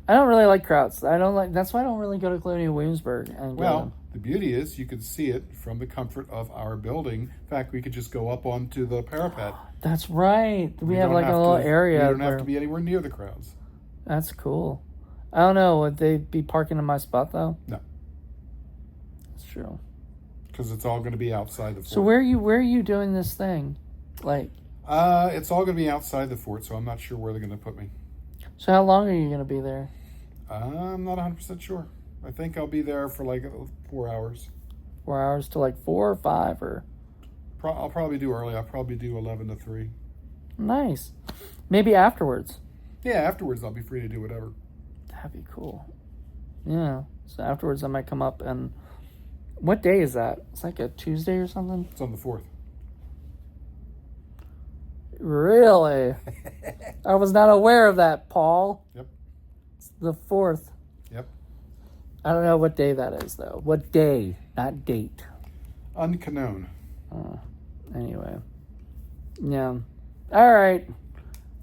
I don't really like crowds. That's why I don't really go to Colonial Williamsburg. Well, the beauty is you could see it from the comfort of our building. In fact, we could just go up onto the parapet. That's right. We have like a little area. We don't have to be anywhere near the crowds. That's cool. I don't know. Would they be parking in my spot though? No. That's true. Because it's all going to be outside the fort. So where are you doing this thing? Like, it's all going to be outside the fort, so I'm not sure where they're going to put me. So how long are you going to be there? I'm not 100% sure. I think I'll be there for like 4 hours. 4 hours to like 4 or 5 or? I'll probably do early. I'll probably do 11 to 3. Nice. Maybe afterwards. Yeah, afterwards I'll be free to do whatever. That'd be cool. Yeah. So afterwards I might come up and... What day is that? It's like a Tuesday or something? It's on the 4th. Really? I was not aware of that, Paul. Yep. It's the 4th. Yep. I don't know what day that is, though. What day, not date. Unknown. Anyway. Yeah. All right.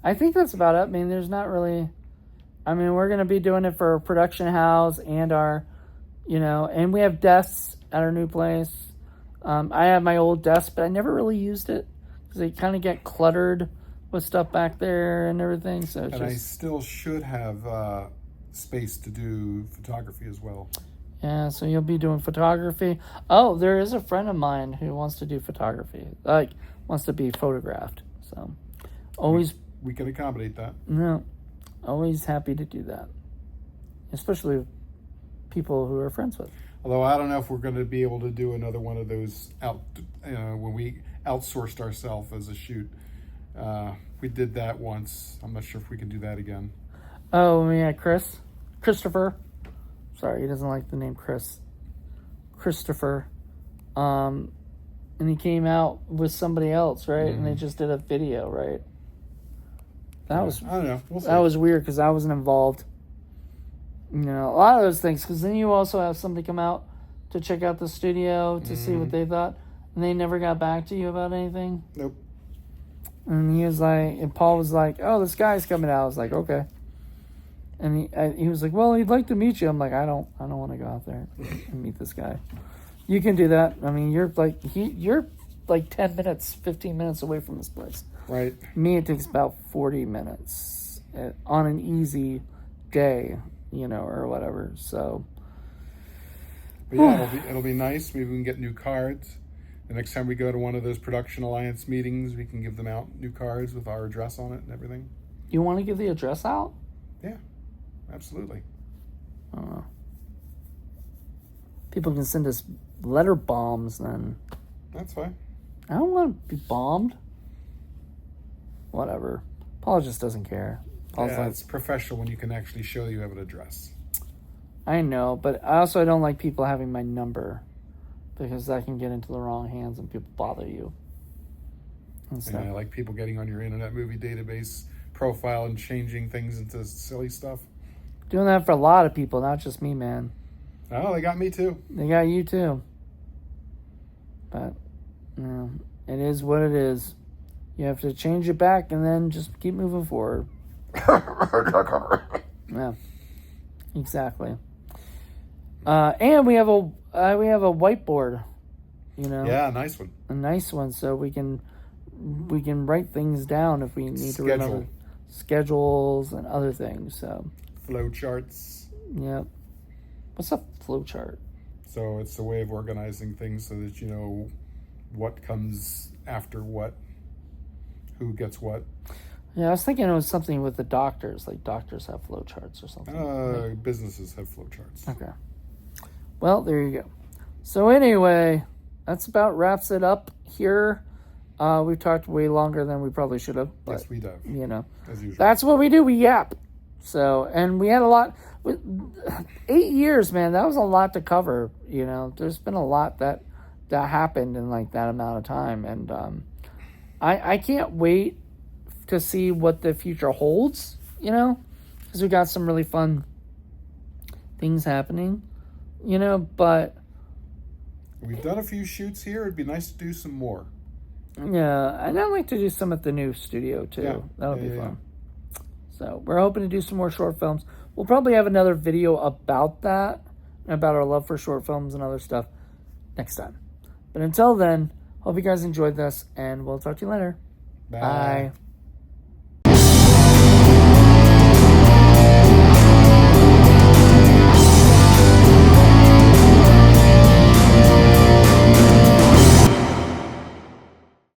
I think that's about it. I mean, there's not really... I mean, we're going to be doing it for our production house and our, and we have desks at our new place. I have my old desk, but I never really used it because they kind of get cluttered with stuff back there and everything. So I still should have space to do photography as well. Yeah, so you'll be doing photography. Oh, there is a friend of mine who wants to do photography, like wants to be photographed. So always we can accommodate that. No, always happy to do that, especially with people who we're friends with. Although I don't know if we're going to be able to do another one of those when we outsourced ourselves as a shoot. We did that once. I'm not sure if we can do that again. Oh, yeah, Christopher. Sorry, he doesn't like the name Christopher. And he came out with somebody else, right? Mm-hmm. And they just did a video, right? I don't know. We'll see. That was weird because I wasn't involved. A lot of those things. Because then you also have somebody come out to check out the studio to see what they thought, and they never got back to you about anything. Nope. And Paul was like, "Oh, this guy's coming out." I was like, "Okay." And he was like, "Well, he'd like to meet you." I'm like, "I don't want to go out there and meet this guy." You can do that. I mean, you're like 10 minutes, 15 minutes away from this place. Right. Me, it takes about 40 minutes on an easy day, or whatever. So. But yeah, it'll be nice. Maybe we can get new cards. The next time we go to one of those Production Alliance meetings, we can give them out new cards with our address on it and everything. You want to give the address out? Yeah, absolutely. People can send us letter bombs then. That's fine. I don't want to be bombed. Whatever. Paul just doesn't care. It's professional when you can actually show you have an address. I know, but I don't like people having my number because that can get into the wrong hands and people bother you. And I like people getting on your Internet Movie Database profile and changing things into silly stuff. Doing that for a lot of people, not just me, man. Oh, they got me too. They got you too. But, it is what it is. You have to change it back and then just keep moving forward. Yeah, exactly. And we have a whiteboard, Yeah, a nice one. A nice one, so we can write things down if we need to remember schedules and other things. So flow charts. Yep. What's a flow chart? So it's a way of organizing things so that you know what comes after what, who gets what. Yeah, I was thinking it was something with the doctors, like doctors have flow charts or something. Businesses have flow charts. Okay. Well, there you go. So anyway, that's about wraps it up here. We've talked way longer than we probably should have. But, yes, we have. As usual. That's what we do. We yap. So, and we had a lot. 8 years, man. That was a lot to cover. There's been a lot that happened in like that amount of time, and I can't wait to see what the future holds. Because we got some really fun things happening. But we've done a few shoots here. It'd be nice to do some more. Yeah, and I'd like to do some at the new studio too. Yeah. That'll be fun. So we're hoping to do some more short films. We'll probably have another video about that, about our love for short films and other stuff next time. But until then, hope you guys enjoyed this, and we'll talk to you later. Bye.